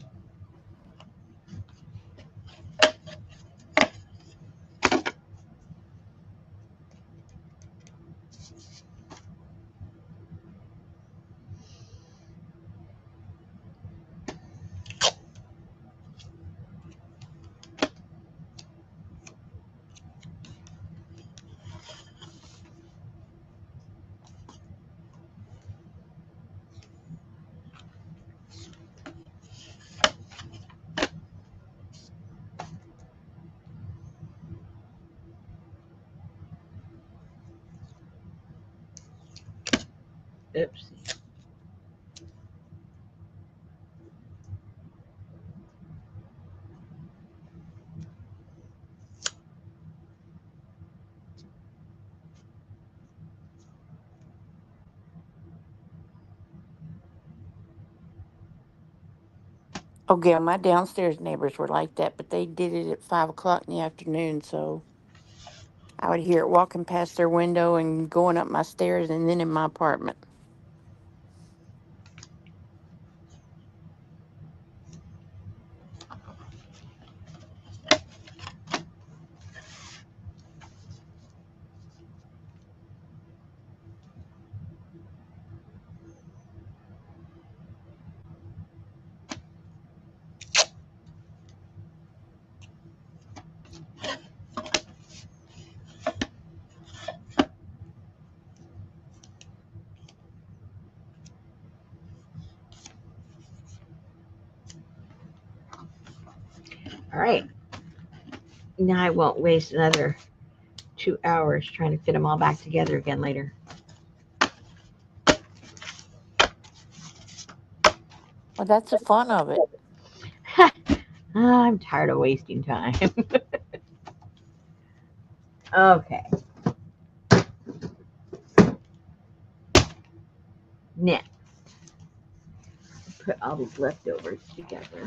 Oops. Oh, yeah, my downstairs neighbors were like that, but they did it at 5 o'clock in the afternoon, so I would hear it walking past their window and going up my stairs and then in my apartment. All right. Now I won't waste another 2 hours trying to fit them all back together again later. Well, that's the fun of it. I'm tired of wasting time. Okay. Next, put all these leftovers together.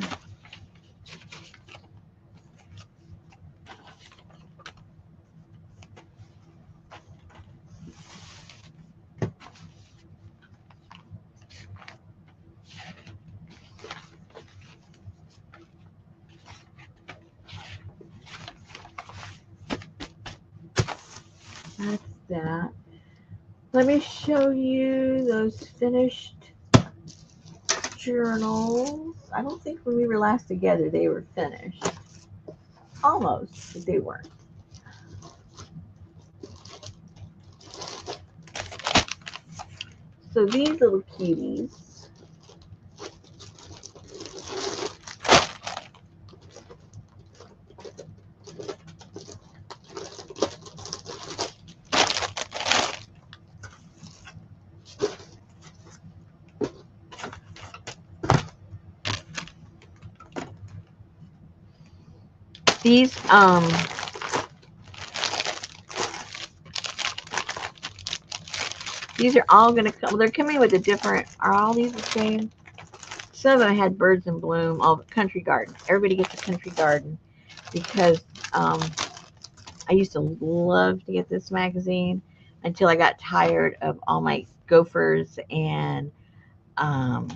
That's that. Let me show you those finished journals. I don't think when we were last together they were finished. Almost, but they weren't. So these little cuties, these these are all going to come. They're coming with a different. Are all these the same? Some of them had birds in bloom. All the country garden. Everybody gets a country garden because I used to love to get this magazine until I got tired of all my gophers and um,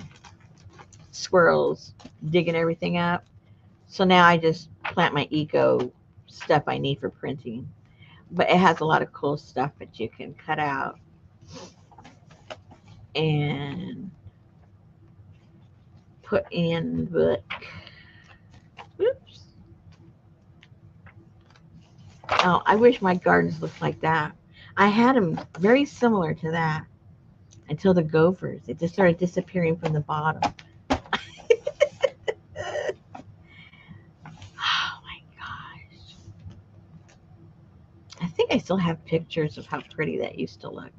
squirrels digging everything up. So now I just plant my eco stuff I need for printing. But it has a lot of cool stuff that you can cut out and put in the book. Oops. Oh, I wish my gardens looked like that. I had them very similar to that until the gophers. It just started disappearing from the bottom. Oh my gosh. I think I still have pictures of how pretty that used to look.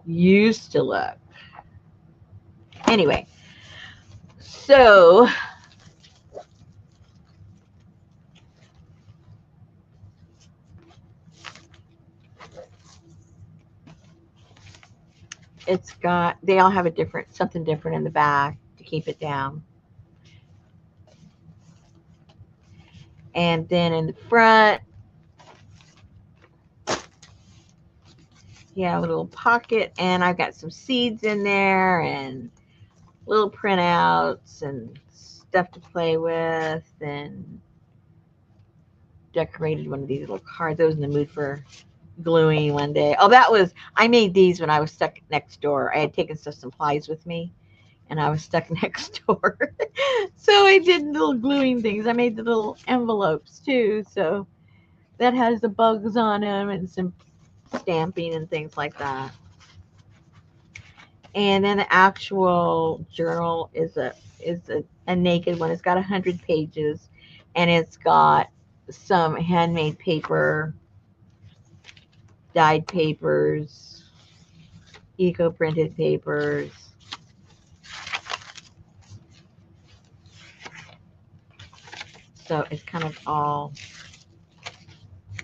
Used to look. Anyway, so it's got, they all have a different, something different in the back to keep it down. And then in the front, you have a little pocket, and I've got some seeds in there and little printouts and stuff to play with, and decorated one of these little cards. I was in the mood for gluing one day. Oh, I made these when I was stuck next door. I had taken some supplies with me and I was stuck next door. So I did little gluing things. I made the little envelopes too. So that has the bugs on them and some stamping and things like that. And then the actual journal is a naked one. It's got 100 pages, and it's got some handmade paper, dyed papers, eco printed papers. So it's kind of all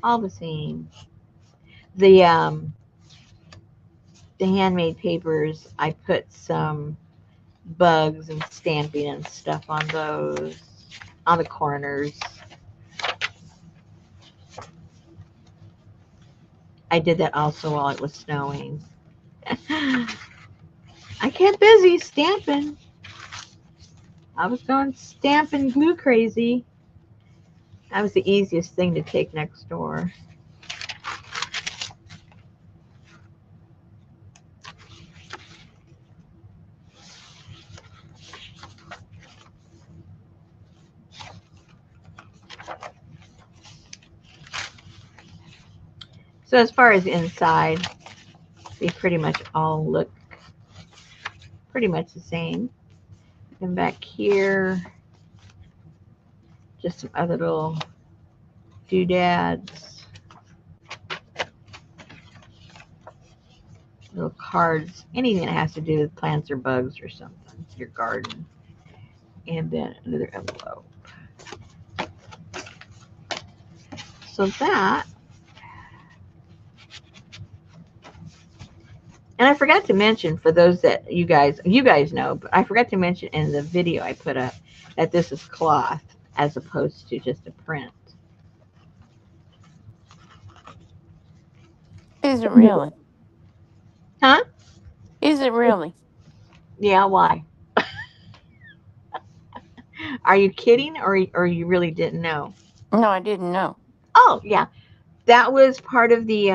the same. The the handmade papers, I put some bugs and stamping and stuff on those, on the corners. I did that also while it was snowing. I kept busy stamping. I was going stamping glue crazy. That was the easiest thing to take next door. So as far as inside, they pretty much all look pretty much the same. And back here, just some other little doodads, little cards, anything that has to do with plants or bugs or something, your garden. And then another envelope. So that, and I forgot to mention for those that you guys know, but I forgot to mention in the video I put up that this is cloth as opposed to just a print. Is it really? Huh? Is it really? Yeah, why? Are you kidding or you really didn't know? No, I didn't know. Oh, yeah. That was part of the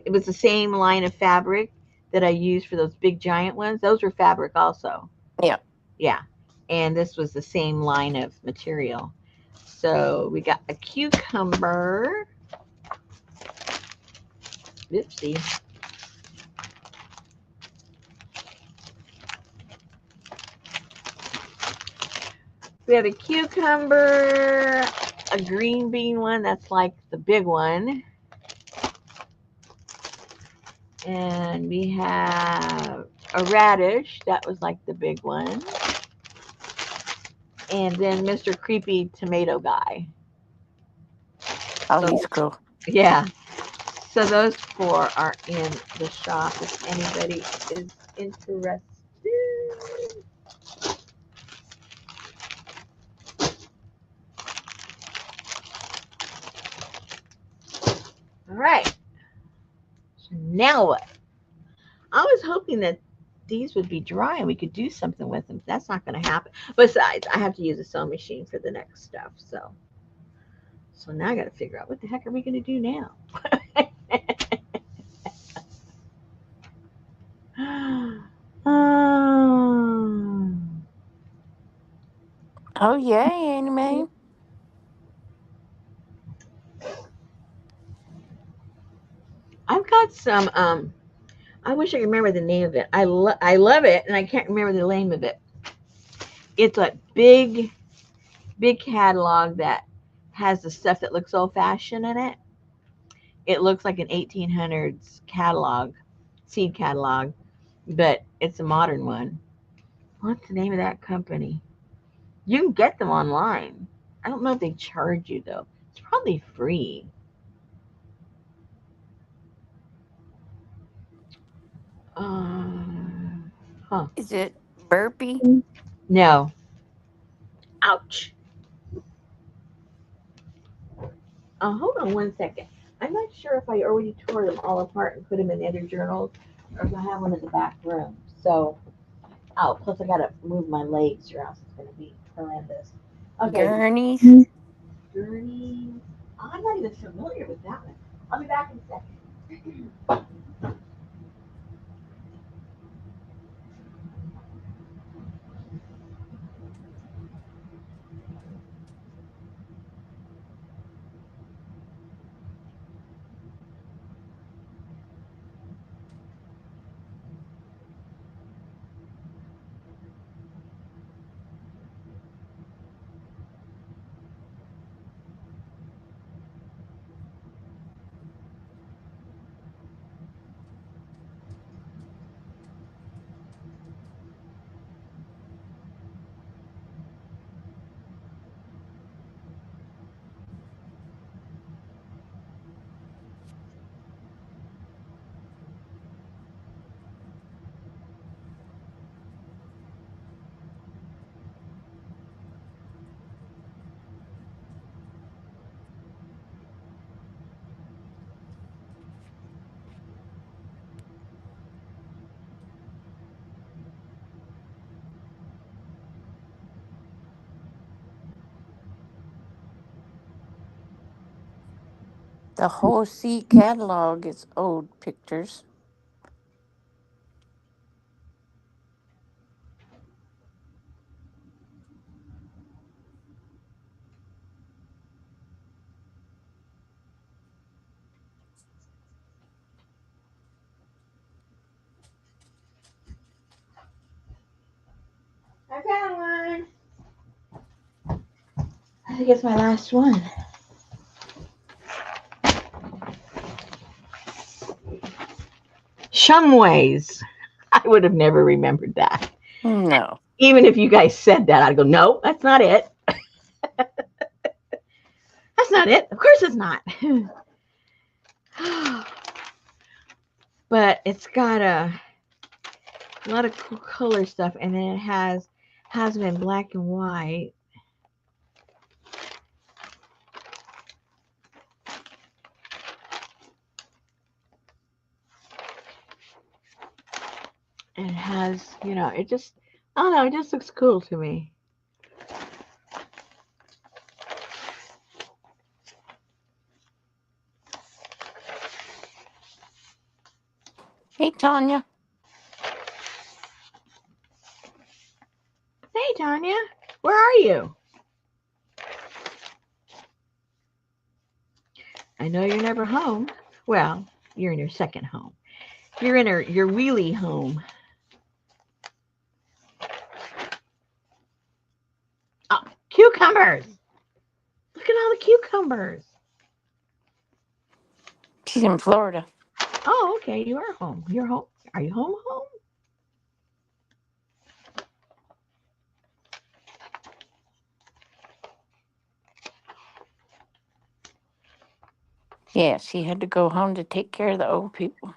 it was the same line of fabric that I used for those big giant ones. Those were fabric also. Yeah. Yeah. And this was the same line of material. So we got a cucumber. Oopsie. We have a cucumber, a green bean one that's like the big one. And we have a radish that was like the big one. And then Mr. Creepy Tomato Guy. Oh, So, he's cool. yeah. So those four are in the shop if anybody is interested. All right. So now what? I was hoping that these would be dry and we could do something with them. That's not going to happen. Besides, I have to use a sewing machine for the next stuff. So now I got to figure out what the heck are we going to do now? um, Oh, yay, anime. I've got some. I wish I could remember the name of it. I love it, and I can't remember the name of it. It's a big catalog that has the stuff that looks old fashioned in it. It looks like an 1800s catalog, seed catalog, but it's a modern one. What's the name of that company? You can get them online. I don't know if they charge you though. It's probably free. Huh. Is it burpee? No. Ouch. Hold on one second. I'm not sure if I already tore them all apart and put them in the other journals Or I have one in the back room. So, oh, plus I gotta move my legs or else it's gonna be horrendous. Okay, Gurneys. gurney. I'm not even familiar with that one. I'll be back in a second. The whole C catalog is old pictures. I found one. I think it's my last one. Shumways. I would have never remembered that. No. Even if you guys said that, I'd go, no, that's not it. That's not it. Of course it's not. But it's got a lot of cool color stuff, and then it has them in black and white. And it has, it just, I don't know, it just looks cool to me. Hey, Tanya. Hey, Tanya, where are you? I know you're never home. Well, you're in your second home. You're in your wheelie home. Oh, cucumbers! Look at all the cucumbers. She's in Florida. Oh, okay, you are home. You're home. Are you home? Home? Yeah, she had to go home to take care of the old people.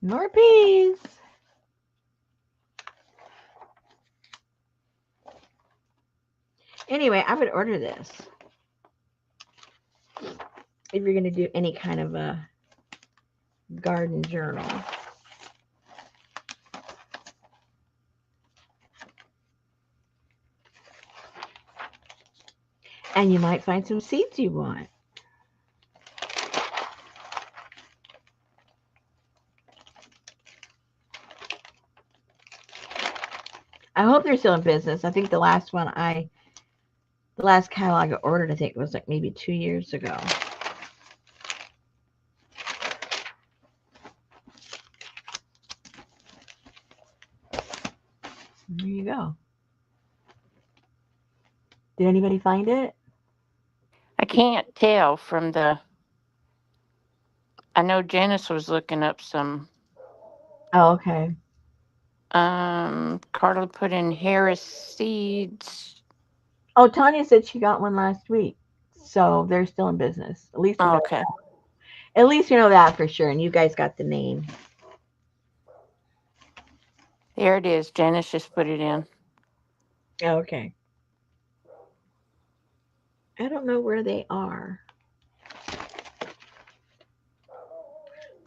More peas. Anyway, I would order this if you're going to do any kind of a garden journal. And you might find some seeds you want. I hope they're still in business. I think the last catalog I ordered, I think it was like maybe 2 years ago. There you go. Did anybody find it? I can't tell from the. I know Janice was looking up some. Oh, okay. Carla put in Harris seeds. Oh, Tanya said she got one last week, so they're still in business. At least we Oh, know. okay. At least we know that for sure. And you guys got the name. There it is. Janice just put it in. Okay. I don't know where they are.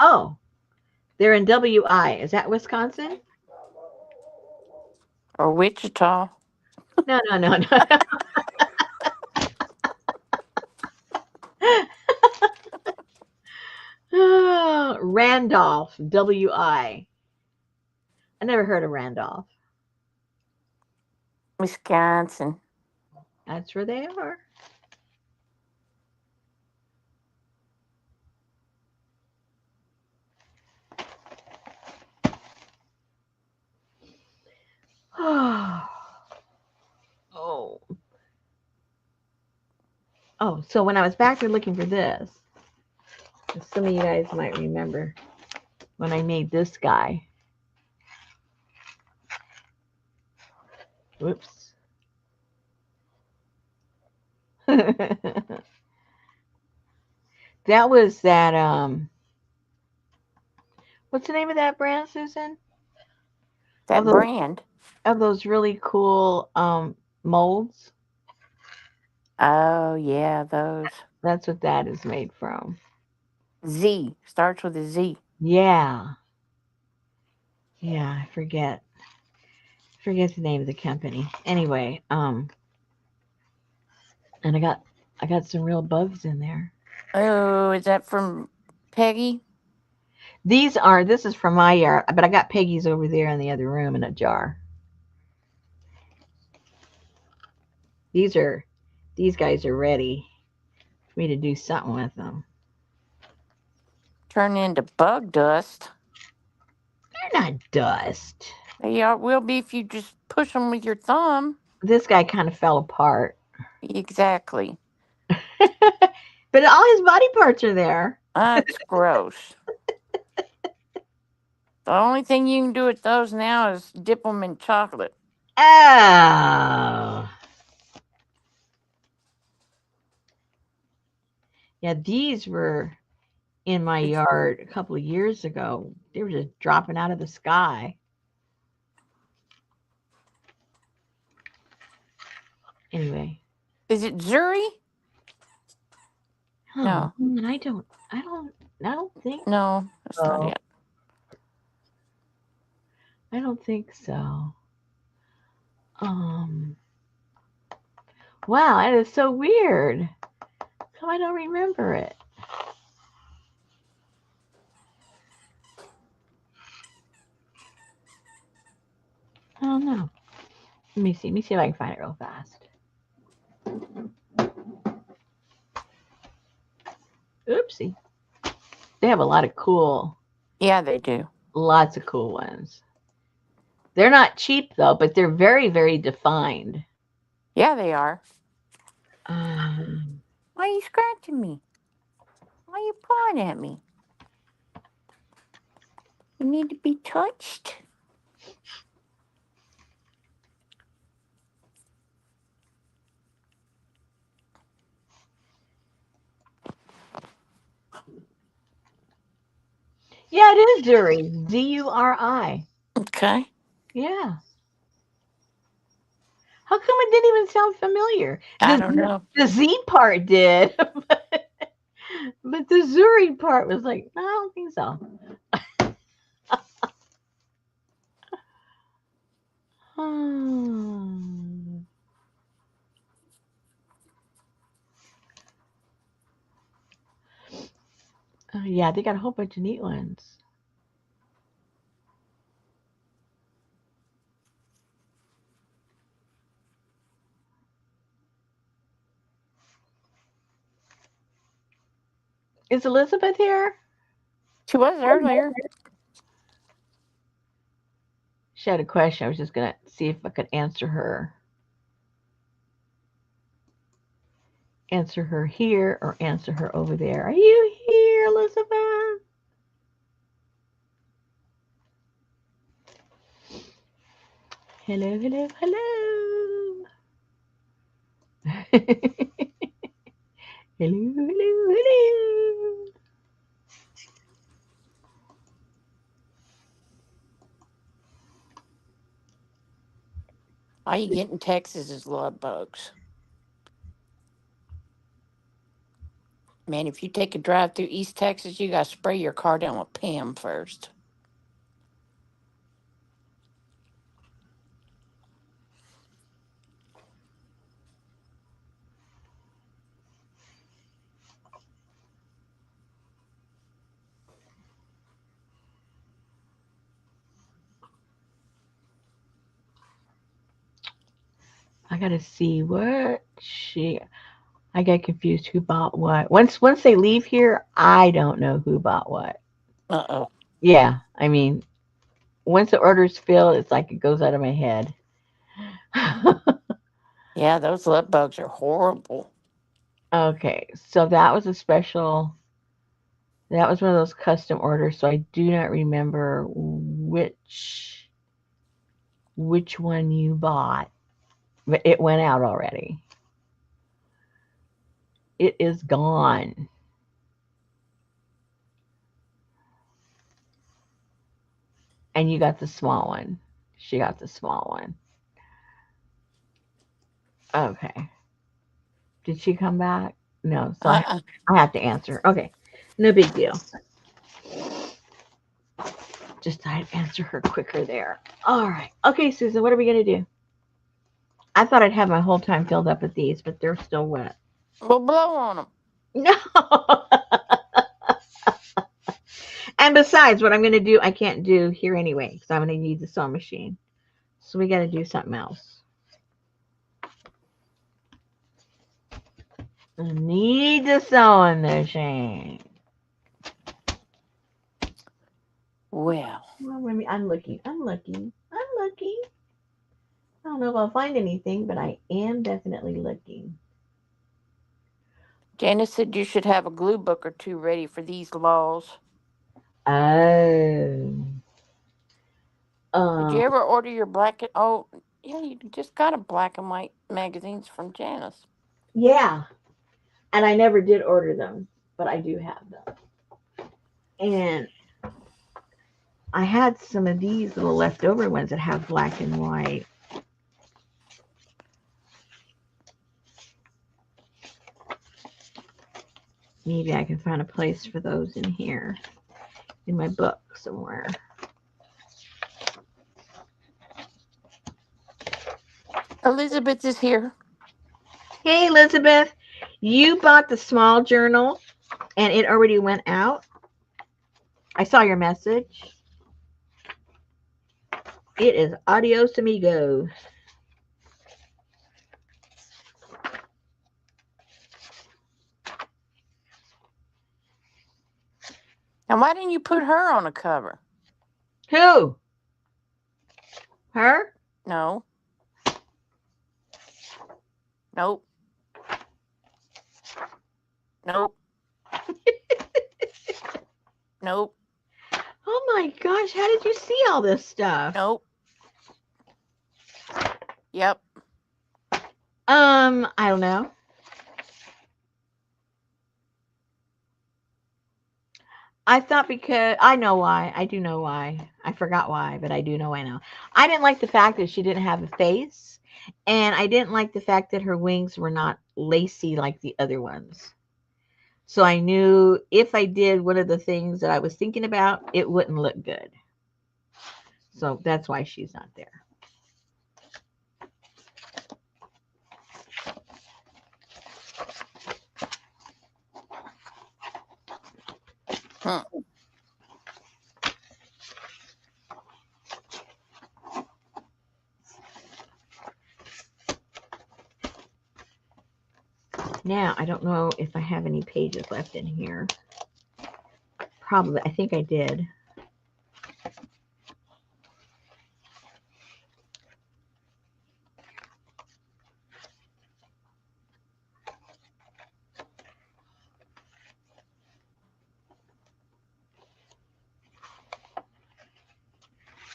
Oh, they're in WI. Is that Wisconsin? Or Wichita. No, no, no, no. Randolph, WI. I never heard of Randolph. Wisconsin. That's where they are. Oh. Oh, so when I was back there looking for this, some of you guys might remember when I made this guy. Whoops. That was that what's the name of that brand, Susan? Of That those brand. of those really cool molds. Oh, yeah, those. That's what that is made from. Z. Starts with a Z. Yeah. Yeah, I forget the name of the company. Anyway, and I got some real bugs in there. Oh, is that from Peggy? This is from my yard, but I got Peggy's over there in the other room in a jar. These guys are ready for me to do something with them. Turn into bug dust. They're not dust. They will be if you just push them with your thumb. This guy kind of fell apart. Exactly. But all his body parts are there. That's gross. The only thing you can do with those now is dip them in chocolate. Oh. Yeah, these were in my yard a couple of years ago. They were just dropping out of the sky. Anyway. Is it Zuri? Oh, No. I don't think No, that's not so. it. I don't think so. Um, wow, that is so weird. How I don't remember it. I don't know. Let me see. Let me see if I can find it real fast. Oopsie. They have a lot of Yeah, they do. lots of cool ones. They're not cheap though, but they're very, very defined. Yeah, they are. Um, Why are you scratching me? Why are you pawing at me? You need to be touched. yeah, it is Zuri. Zuri. Okay. Yeah. How come it didn't even sound familiar? I don't know. The Z part did, but the Zuri part was like, no, I don't think so. Hmm. Oh, yeah, they got a whole bunch of neat ones. Is Elizabeth here? She was earlier. She had a question. I was just gonna see if I could answer her here or answer her over there. Are you here, Elizabeth? Hello, hello, hello. Hello, hello, hello. All you get in Texas is love bugs. Man, if you take a drive through East Texas, you got to spray your car down with Pam first. I gotta see what she. I get confused who bought what. Once they leave here, I don't know who bought what. Uh-oh. Yeah, I mean, once the order's filled, it's like it goes out of my head. Yeah, those love bugs are horrible. Okay, so that was a special. That was one of those custom orders. So I do not remember which one you bought, but it went out already. It is gone. And you got the small one. She got the small one. Okay. Did she come back? No. So Uh-uh. I have to answer. Okay. No big deal. Just I'd answer her quicker there. All right. Okay, Susan, what are we going to do? I thought I'd have my whole time filled up with these, but they're still wet. We'll blow on them. No. And besides, what I'm going to do, I can't do here anyway because I'm going to need the sewing machine. So we got to do something else. I need the sewing machine. Well, I'm looking. I'm looking. I'm looking. I don't know if I'll find anything, but I am definitely looking. Janice said you should have a glue book or two ready for these laws. Oh. Did Um. you ever order your black and oh yeah, you just got a black and white magazines from Janice. Yeah. And I never did order them, but I do have them. And I had some of these little leftover ones that have black and white. Maybe I can find a place for those in here in my book somewhere. Elizabeth is here. Hey, Elizabeth, you bought the small journal and it already went out. I saw your message. It is adios amigos. And why didn't you put her on a cover? Who? Her? No. Nope. Nope. Nope. Oh my gosh, how did you see all this stuff? Nope. Yep. I don't know. I thought because I know why. I do know why. I forgot why, but I do know why now. I didn't like the fact that she didn't have a face, and I didn't like the fact that her wings were not lacy like the other ones. So I knew if I did one of the things that I was thinking about, it wouldn't look good. So that's why she's not there. Hmm. Now, I don't know if I have any pages left in here. Probably. I think I did.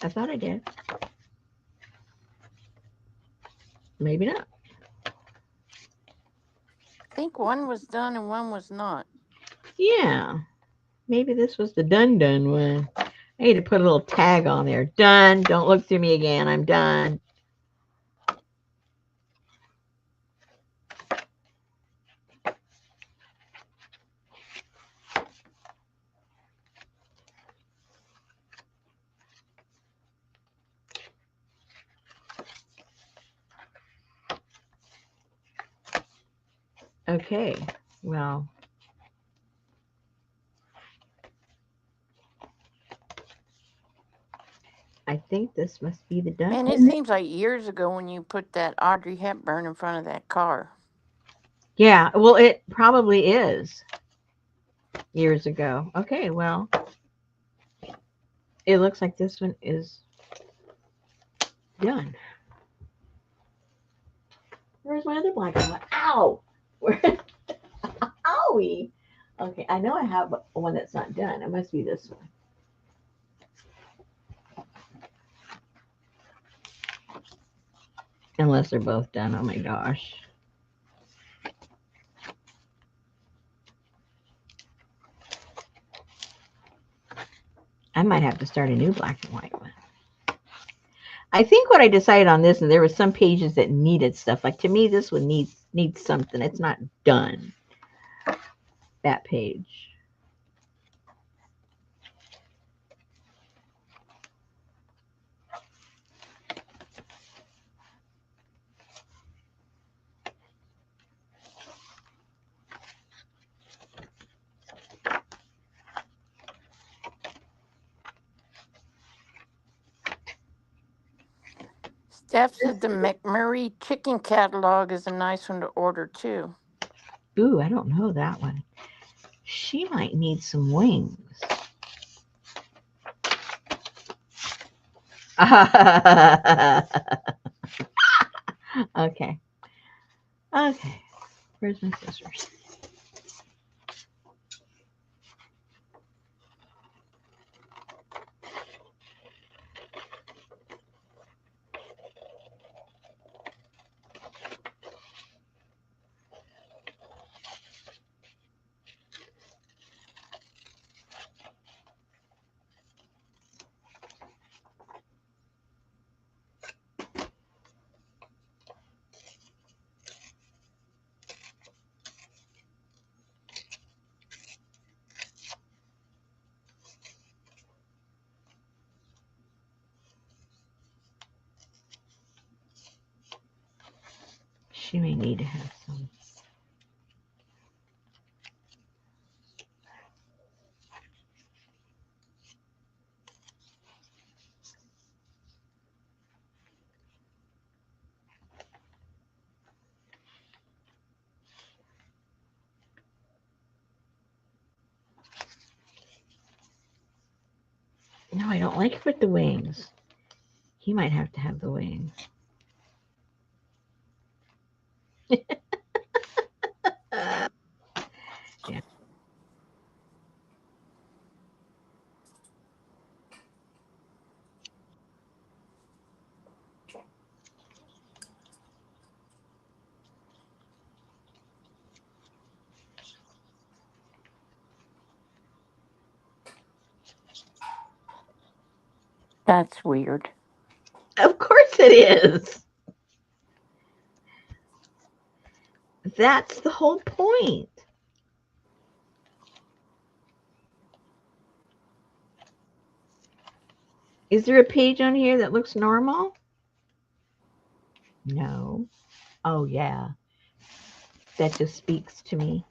I thought I did. Maybe not. think one was done and one was not. Yeah. Maybe this was the done one. I need to put a little tag on there. Done. Don't look through me again. I'm done. Okay. Well, I think this must be the done Man, it one. seems like years ago when you put that Audrey Hepburn in front of that car. Yeah, well, it probably is years ago. Okay, well, it looks like this one is done. Where's my other black and white? Ow! Where? Owie! Okay, I know I have one that's not done. It must be this one. Unless they're both done. Oh my gosh. I might have to start a new black and white one. I think what I decided on this, and there were some pages that needed stuff. Like to me, this one needs something. It's not done. That page. Steph said the McMurray chicken catalog is a nice one to order too. Ooh, I don't know that one. She might need some wings. Okay. Okay. Where's my scissors? She may need to have some. No, I don't like it with the wings. He might have to have the wings. Yeah. That's weird. Of course it is. That's the whole point. Is there a page on here that looks normal? No. Oh, yeah. That just speaks to me.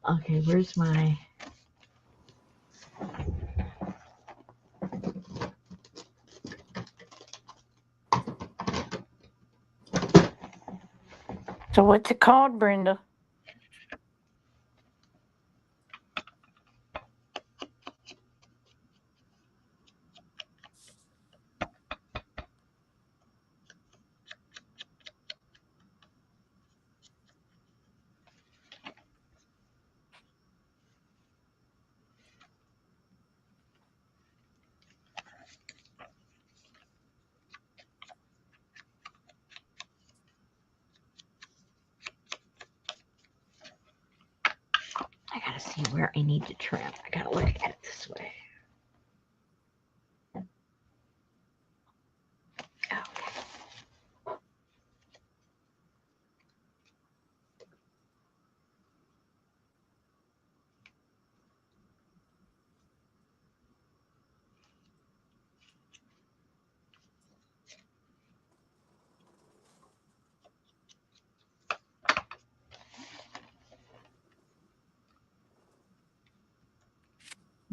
Okay, where's my... So what's it called, Brenda? see where I need to trim. I gotta look at it this way. Okay.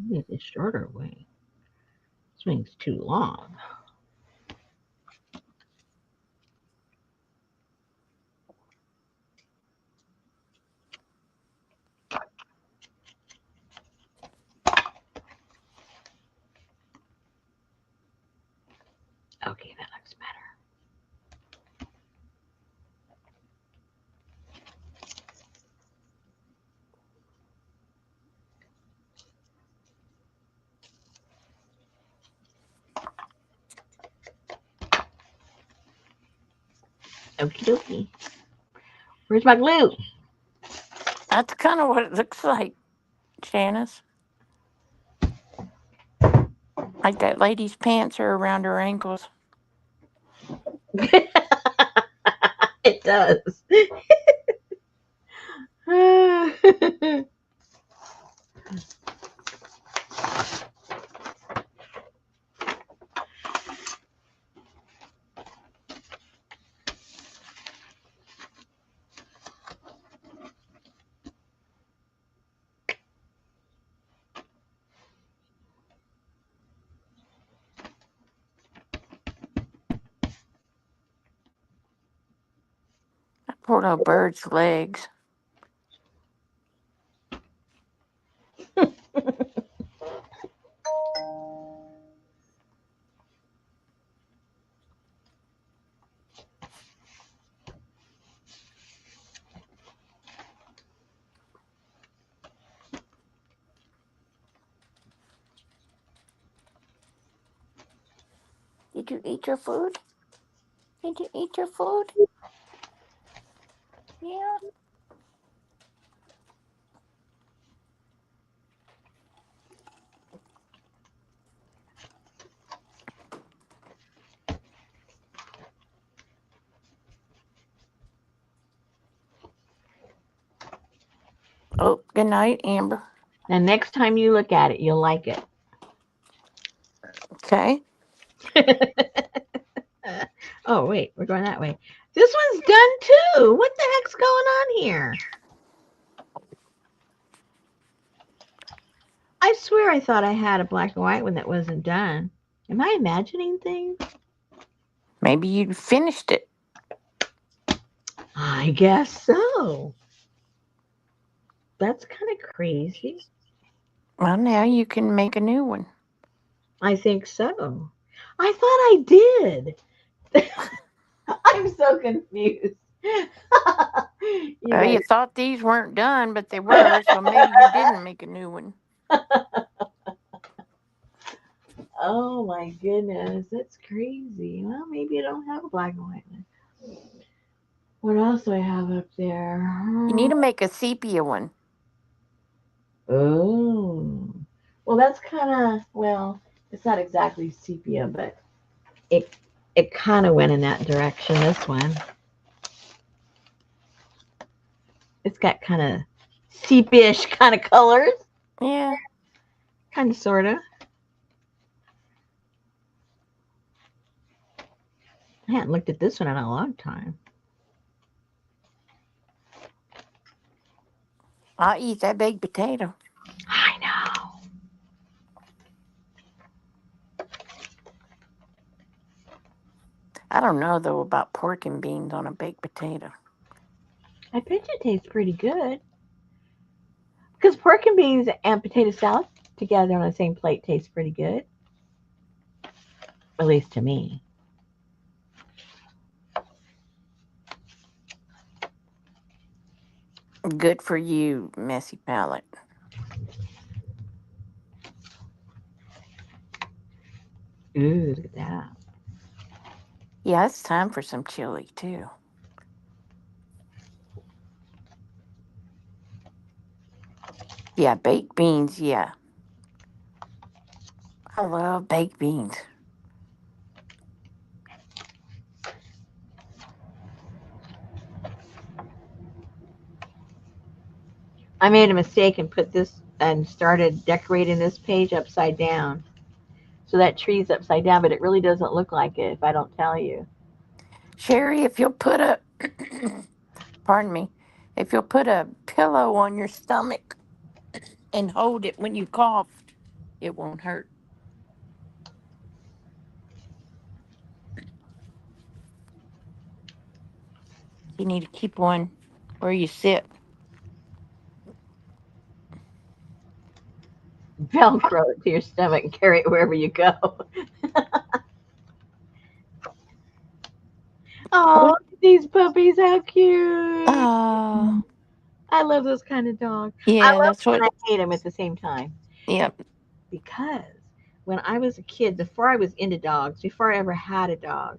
Maybe it's a shorter wing. This wing's too long. Okay, that looks better. Okie dokie. Where's my glue? That's kind of what it looks like, Janice. Like that lady's pants are around her ankles. It does. Poor little bird's legs. Did you eat your food? Did you eat your food? Yeah. Oh, good night, Amber. And next time you look at it, you'll like it. Okay. Oh, wait, we're going that way. This one's done too. What the heck's going on here? I swear I thought I had a black and white one that wasn't done. Am I imagining things? Maybe you finished it. I guess so. That's kind of crazy. Well, now you can make a new one. I think so. I thought I did. I'm so confused. Well, you thought these weren't done, but they were, so maybe you didn't make a new one. Oh my goodness, that's crazy. Well, maybe I don't have a black and white one. What else do I have up there? You need to make a sepia one. Oh, well, that's kind of, well, it's not exactly sepia, but it it kind of went in that direction. This one, it's got kind of sepia-ish kind of colors, Yeah. kind of, sorta. I hadn't looked at this one in a long time. I'll eat that baked potato. I know. I don't know, though, about pork and beans on a baked potato. I bet it tastes pretty good. Because pork and beans and potato salad together on the same plate tastes pretty good. At least to me. Good for you, messy palate. Ooh, look at that. Yeah, it's time for some chili, too. Yeah, baked beans. Yeah, I love baked beans. I made a mistake and put this and started decorating this page upside down. So that tree's upside down, but it really doesn't look like it if I don't tell you. Sherry, if you'll put a, pardon me, if you'll put a pillow on your stomach and hold it when you cough, it won't hurt. You need to keep one where you sit. Velcro it to your stomach and carry it wherever you go. Oh, these puppies, how cute. Oh, I love those kind of dogs. I yeah, love that's them and what. I hate them at the same time. Yep. Because when I was a kid, before I was into dogs, before I ever had a dog,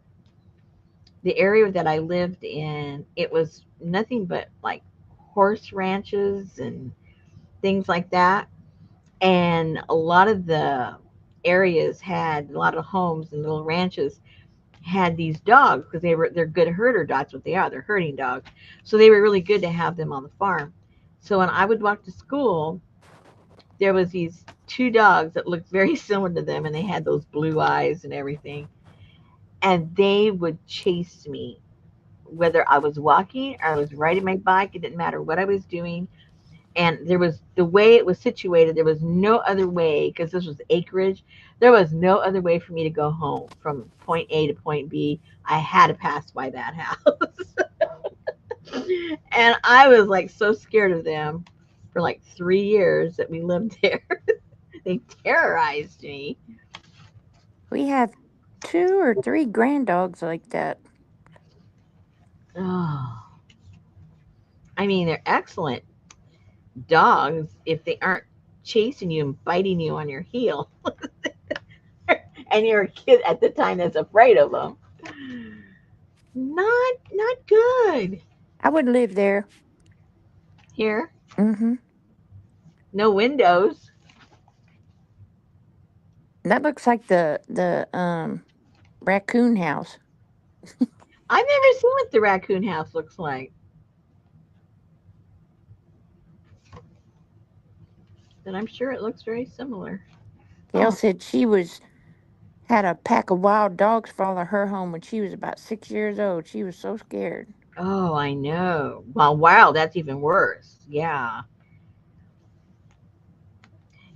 the area that I lived in, it was nothing but like horse ranches and things like that. And a lot of the areas had a lot of homes and little ranches had these dogs because they're good herder dogs. That's what they are. They're herding dogs. So they were really good to have them on the farm. So when I would walk to school, there was these two dogs that looked very similar to them and they had those blue eyes and everything. And they would chase me whether I was walking or I was riding my bike. It didn't matter what I was doing. And there was the way it was situated, there was no other way because this was acreage. There was no other way for me to go home from point A to point B. I had to pass by that house. And I was like so scared of them for like 3 years that we lived there. They terrorized me. We have two or three grand dogs like that. Oh, I mean, they're excellent dogs if they aren't chasing you and biting you on your heel and you're a kid at the time that's afraid of them. Not good. I would live there. Here, Mm-hmm. no windows. That looks like the raccoon house. I've never seen what the raccoon house looks like, but I'm sure it looks very similar. Gail Oh, said she was had a pack of wild dogs follow her home when she was about 6 years old. She was so scared. oh, I know. Well, wow, that's even worse. Yeah.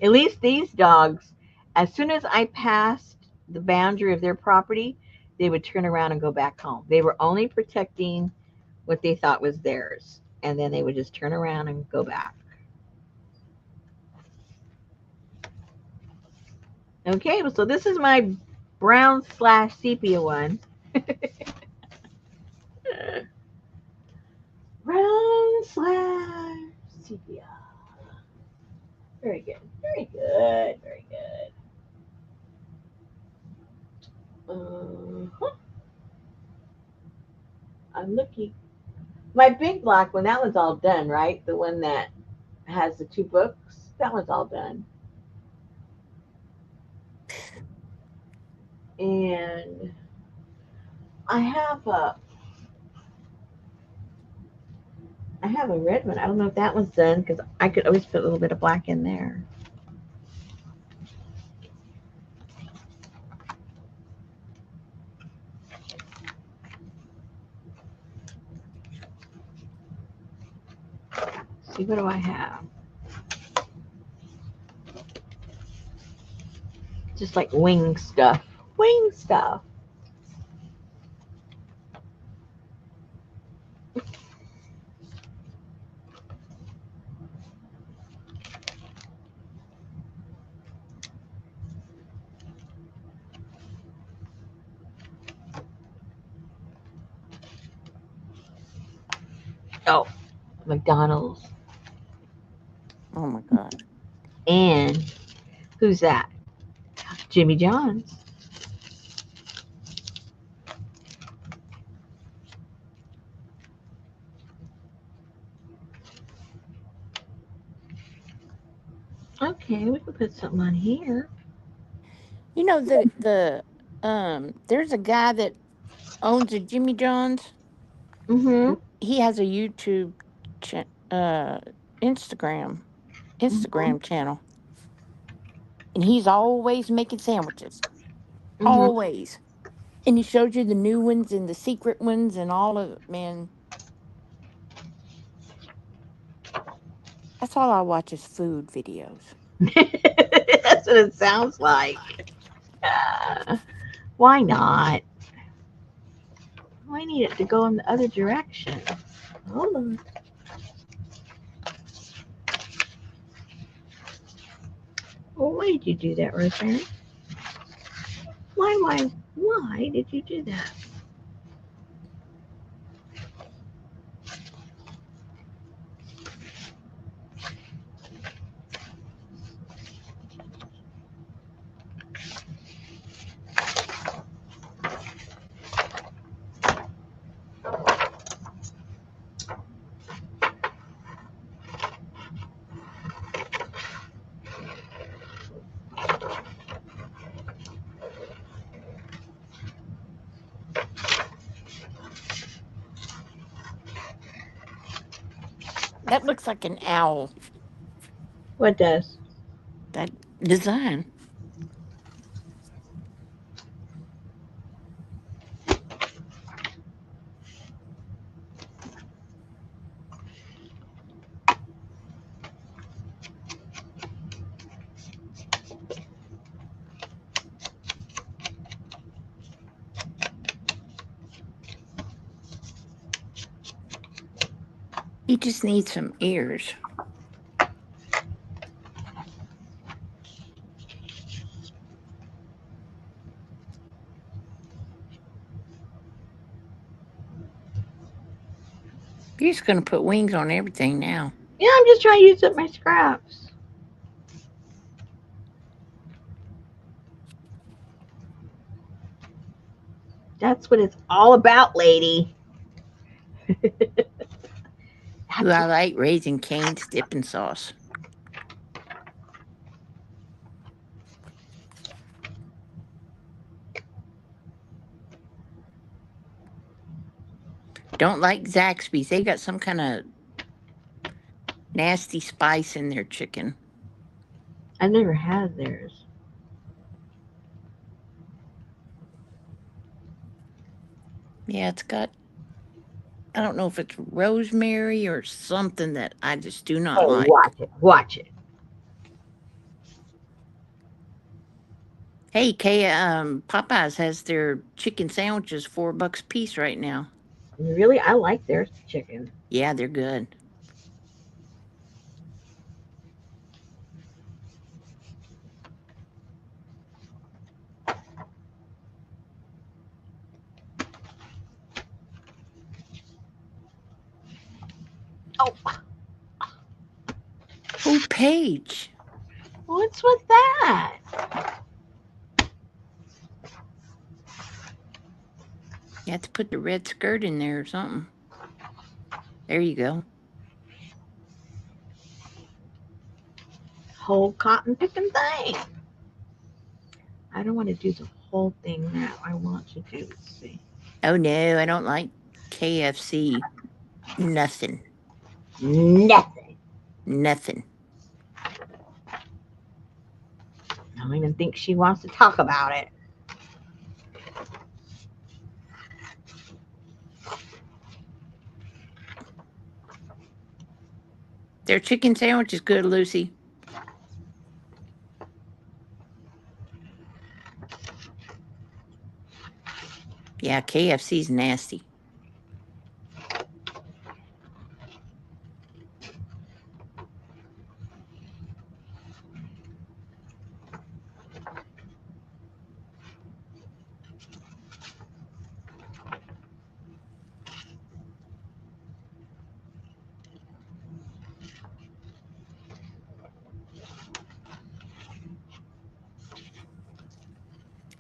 At least these dogs, as soon as I passed the boundary of their property, they would turn around and go back home. They were only protecting what they thought was theirs, and then they would just turn around and go back. Okay, well, so this is my brown slash sepia one. Brown slash sepia. Very good. Very good. Very good. Uh-huh. I'm looking. My big black one, that one's all done, right? The one that has the two books. That one's all done. And I have a red one. I don't know if that one's done because I could always put a little bit of black in there. See, what do I have? Just like wing stuff. Wing stuff. Oh, McDonald's. Oh my god. And who's that? Jimmy John's. Okay, we can put something on here. You know there's a guy that owns a Jimmy John's. Mm-hmm. He has a YouTube cha- uh Instagram Mm-hmm. Instagram channel, and he's always making sandwiches. Mm-hmm. Always. And he showed you the new ones and the secret ones and all of it, man. That's all I watch is food videos. That's what it sounds like. Uh, why not? I need it to go in the other direction. Hold on. Well, why did you do that, Rosemary? Why did you do that? That looks like an owl. What does? That design. He just needs some ears. You're just gonna put wings on everything now. Yeah, I'm just trying to use up my scraps. That's what it's all about, lady. Ooh, That's I what, like Raising Cane's dipping sauce. Don't like Zaxby's. They got some kind of nasty spice in their chicken. I never had theirs. Yeah, it's got, I don't know if it's rosemary or something that I just do not Oh, like. watch it. Watch it. Hey, Popeyes has their chicken sandwiches $4 a piece right now. Really, I like their chicken. Yeah, they're good. Oh, Oh, Paige. what's with that? You have to put the red skirt in there or something. There you go. Whole cotton picking thing. I don't want to do the whole thing now. I want to do, let's see. Oh no, I don't like KFC. Nothing. Nothing. Nothing. I don't even think she wants to talk about it. Their chicken sandwich is good, Lucy. Yeah, KFC's nasty.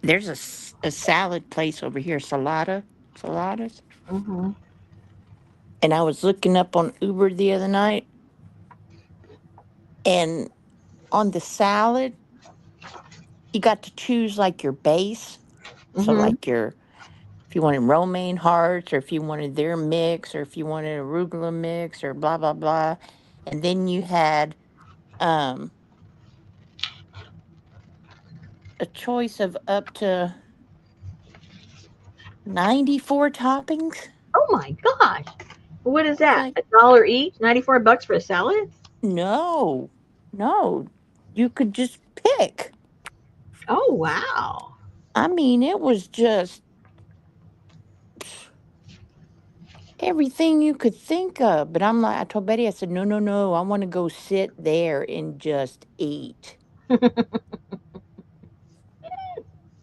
There's a salad place over here, Saladas. Mm-hmm. And I was looking up on Uber the other night, and on the salad, you got to choose like your base. So Mm-hmm. like your if you wanted romaine hearts or if you wanted their mix or if you wanted arugula mix or blah blah blah. And then you had um a choice of up to 94 toppings. Oh my gosh. What is It's that? like, $1 each? 94 bucks for a salad? no, no, you could just pick. Oh wow. I mean, it was just everything you could think of. But I'm like, I told Betty, I said, no, no, no, I want to go sit there and just eat.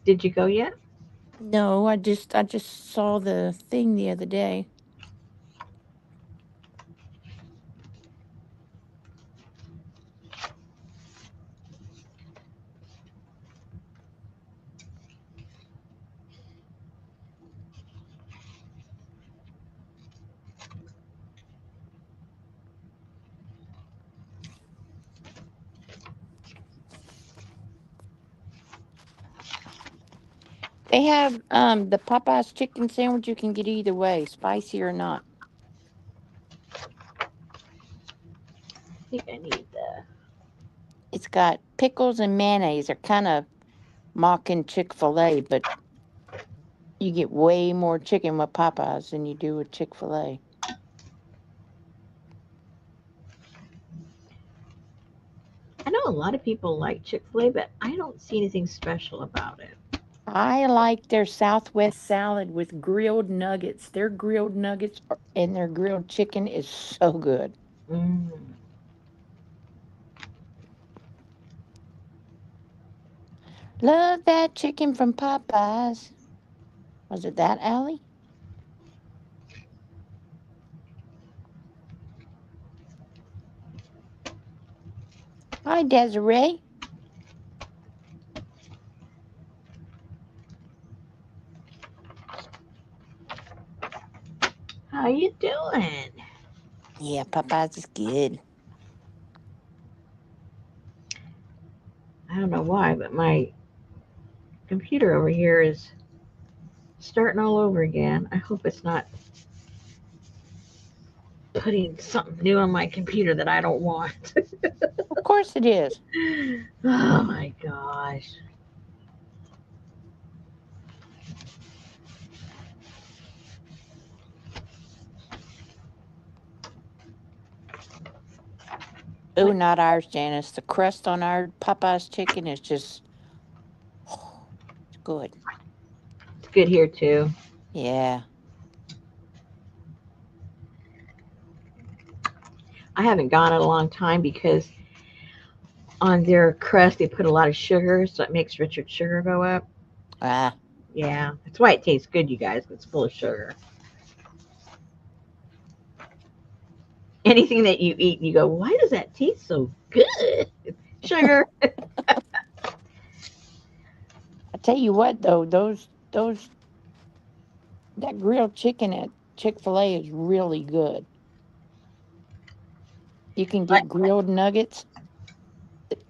Did you go yet? No, I just saw the thing the other day. They have the Popeyes chicken sandwich. You can get either way, spicy or not. I think I need the. It's got pickles and mayonnaise. They're kind of mocking Chick-fil-A, but you get way more chicken with Popeyes than you do with Chick-fil-A. I know a lot of people like Chick-fil-A, but I don't see anything special about it. I like their Southwest salad with grilled nuggets. Their grilled nuggets and their grilled chicken is so good. Mm. Love that chicken from Popeyes. Was it that, Allie? Hi, Desiree. How you doing? Yeah, Popeyes is good. I don't know why, but my computer over here is starting all over again. I hope it's not putting something new on my computer that I don't want. Of course it is. Oh my gosh. Oh, What? not ours, Janice. The crust on our Popeyes chicken is just it's good. It's good here too. Yeah. I haven't gone in a long time because on their crust they put a lot of sugar, so it makes Richard sugar go up. Ah. Yeah, that's why it tastes good, you guys. It's full of sugar. Anything that you eat, you go, why does that taste so good? Sugar. I tell you what though, those that grilled chicken at Chick-fil-A is really good. You can Like, get grilled nuggets.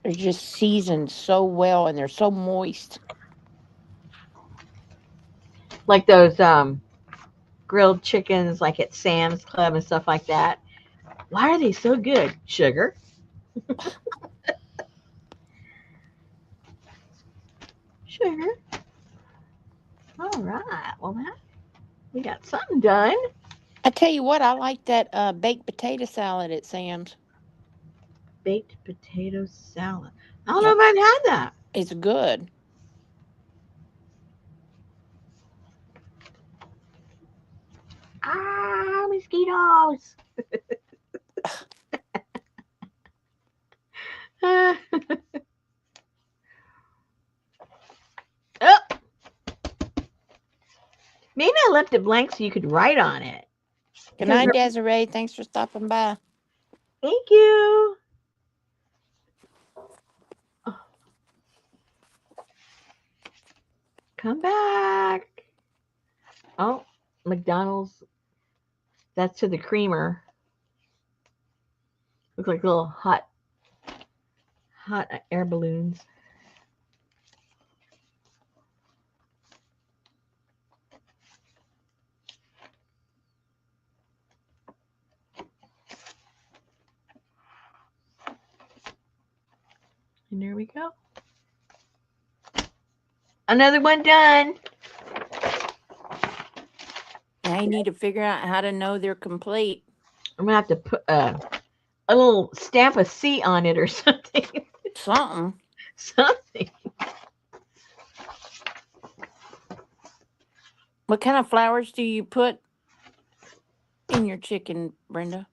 They're just seasoned so well and they're so moist. like those grilled chickens, like at Sam's Club and stuff like that. Why are they so good? Sugar. Sugar. All right. Well, that we got something done. I tell you what, I like that baked potato salad at Sam's. Baked potato salad. I don't know Yep, if I've had that. it's good. Ah, mosquitoes. oh, maybe I left it blank so you could write on it. Good Because night, Desiree. Thanks for stopping by. thank you. Oh, come back. Oh, McDonald's. That's to the creamer. Looks like little hot air balloons. And there we go. Another one done. Now you need to figure out how to know they're complete. I'm gonna have to put a little stamp a C on it or something. Something. Something. What kind of flowers do you put in your chicken, Brenda?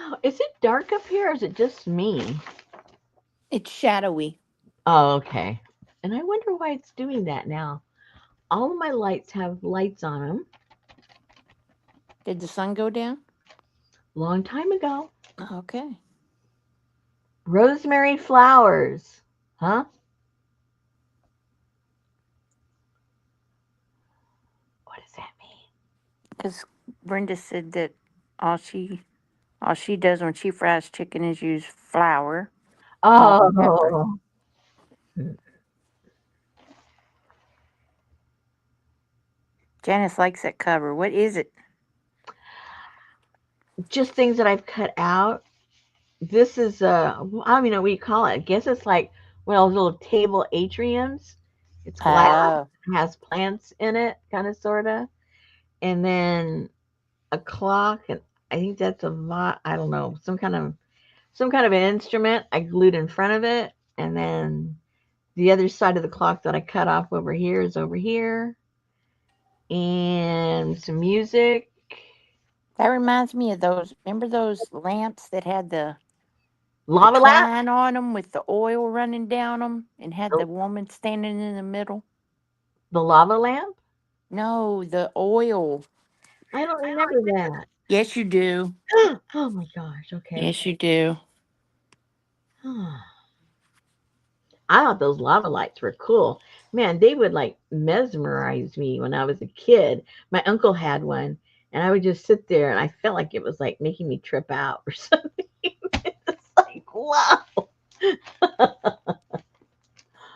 Oh, is it dark up here or is it just me? It's shadowy. Oh, okay. And I wonder why it's doing that now. All of my lights have lights on them. Did the sun go down? Long time ago. Okay. Rosemary flowers. Huh? What does that mean? Because Brenda said that all she does when she fries chicken is use flour, salt, and pepper. Oh. Janice likes that cover. What is it? Just things that I've cut out. This is I don't even know what you call it. I guess it's like one of those little table atriums. It's glass, Oh. has plants in it, kind of sorta. And then a clock, and I think that's I don't know, some kind of an instrument I glued in front of it, and then the other side of the clock that I cut off over here is over here, and some music. That reminds me of those. Remember those lamps that had the Lava lamp, decline on them with the oil running down them and had the, the woman standing in the middle? the lava lamp. No, the oil. I don't remember that. Yes, you do. Oh my gosh. Okay. Yes, you do. I thought those lava lights were cool. Man, they would like mesmerize me when I was a kid. My uncle had one, and I would just sit there and I felt like it was like making me trip out or something. It's like, wow.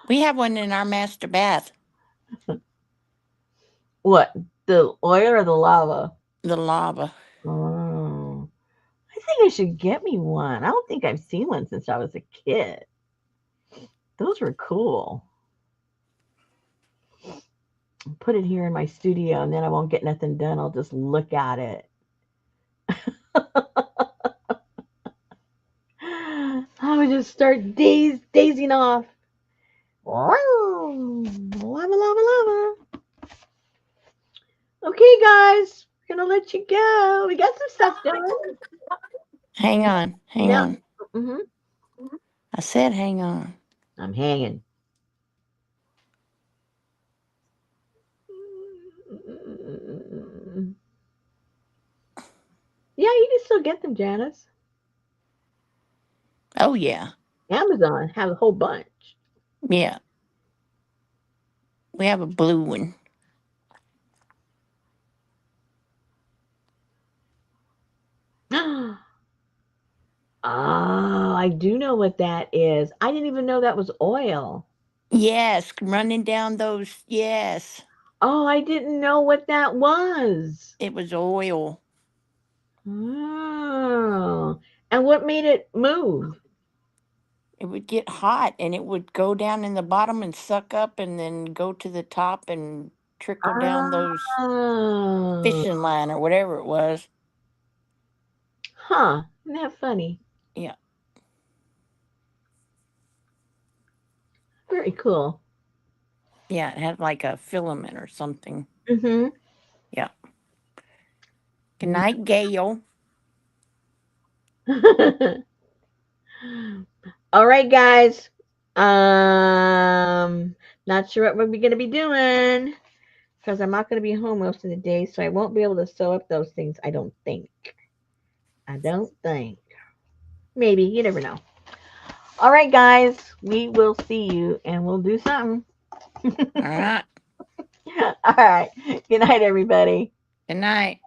We have one in our master bath, What? The oil or the lava? the lava. Oh. I think I should get me one. I don't think I've seen one since I was a kid. Those were cool. Put it here in my studio and then I won't get nothing done. I'll just look at it. I would just start dazing off. Lava, lava, lava. Okay, guys, we're gonna let you go. We got some stuff done. Hang on. Hang No, on. hmm I said hang on. I'm hanging. Yeah, you can still get them, Janice. Oh, yeah. Amazon has a whole bunch. Yeah. We have a blue one. Oh, I do know what that is. I didn't even know that was oil. Yes, running down those. Yes, Oh, I didn't know what that was. it was oil. Oh, and what made it move? It would get hot and it would go down in the bottom and suck up and then go to the top and trickle down those Oh, fishing line or whatever it was. huh. Isn't that funny? Yeah. Very cool. Yeah, it had like a filament or something. Mm-hmm. Yeah. Good night, Gail. All right, guys. Not sure what we're gonna be doing because I'm not gonna be home most of the day, so I won't be able to sew up those things. I don't think. I don't think. Maybe you never know. All right, guys. We will see you, and we'll do something. All right. All right. Good night, everybody. Good night.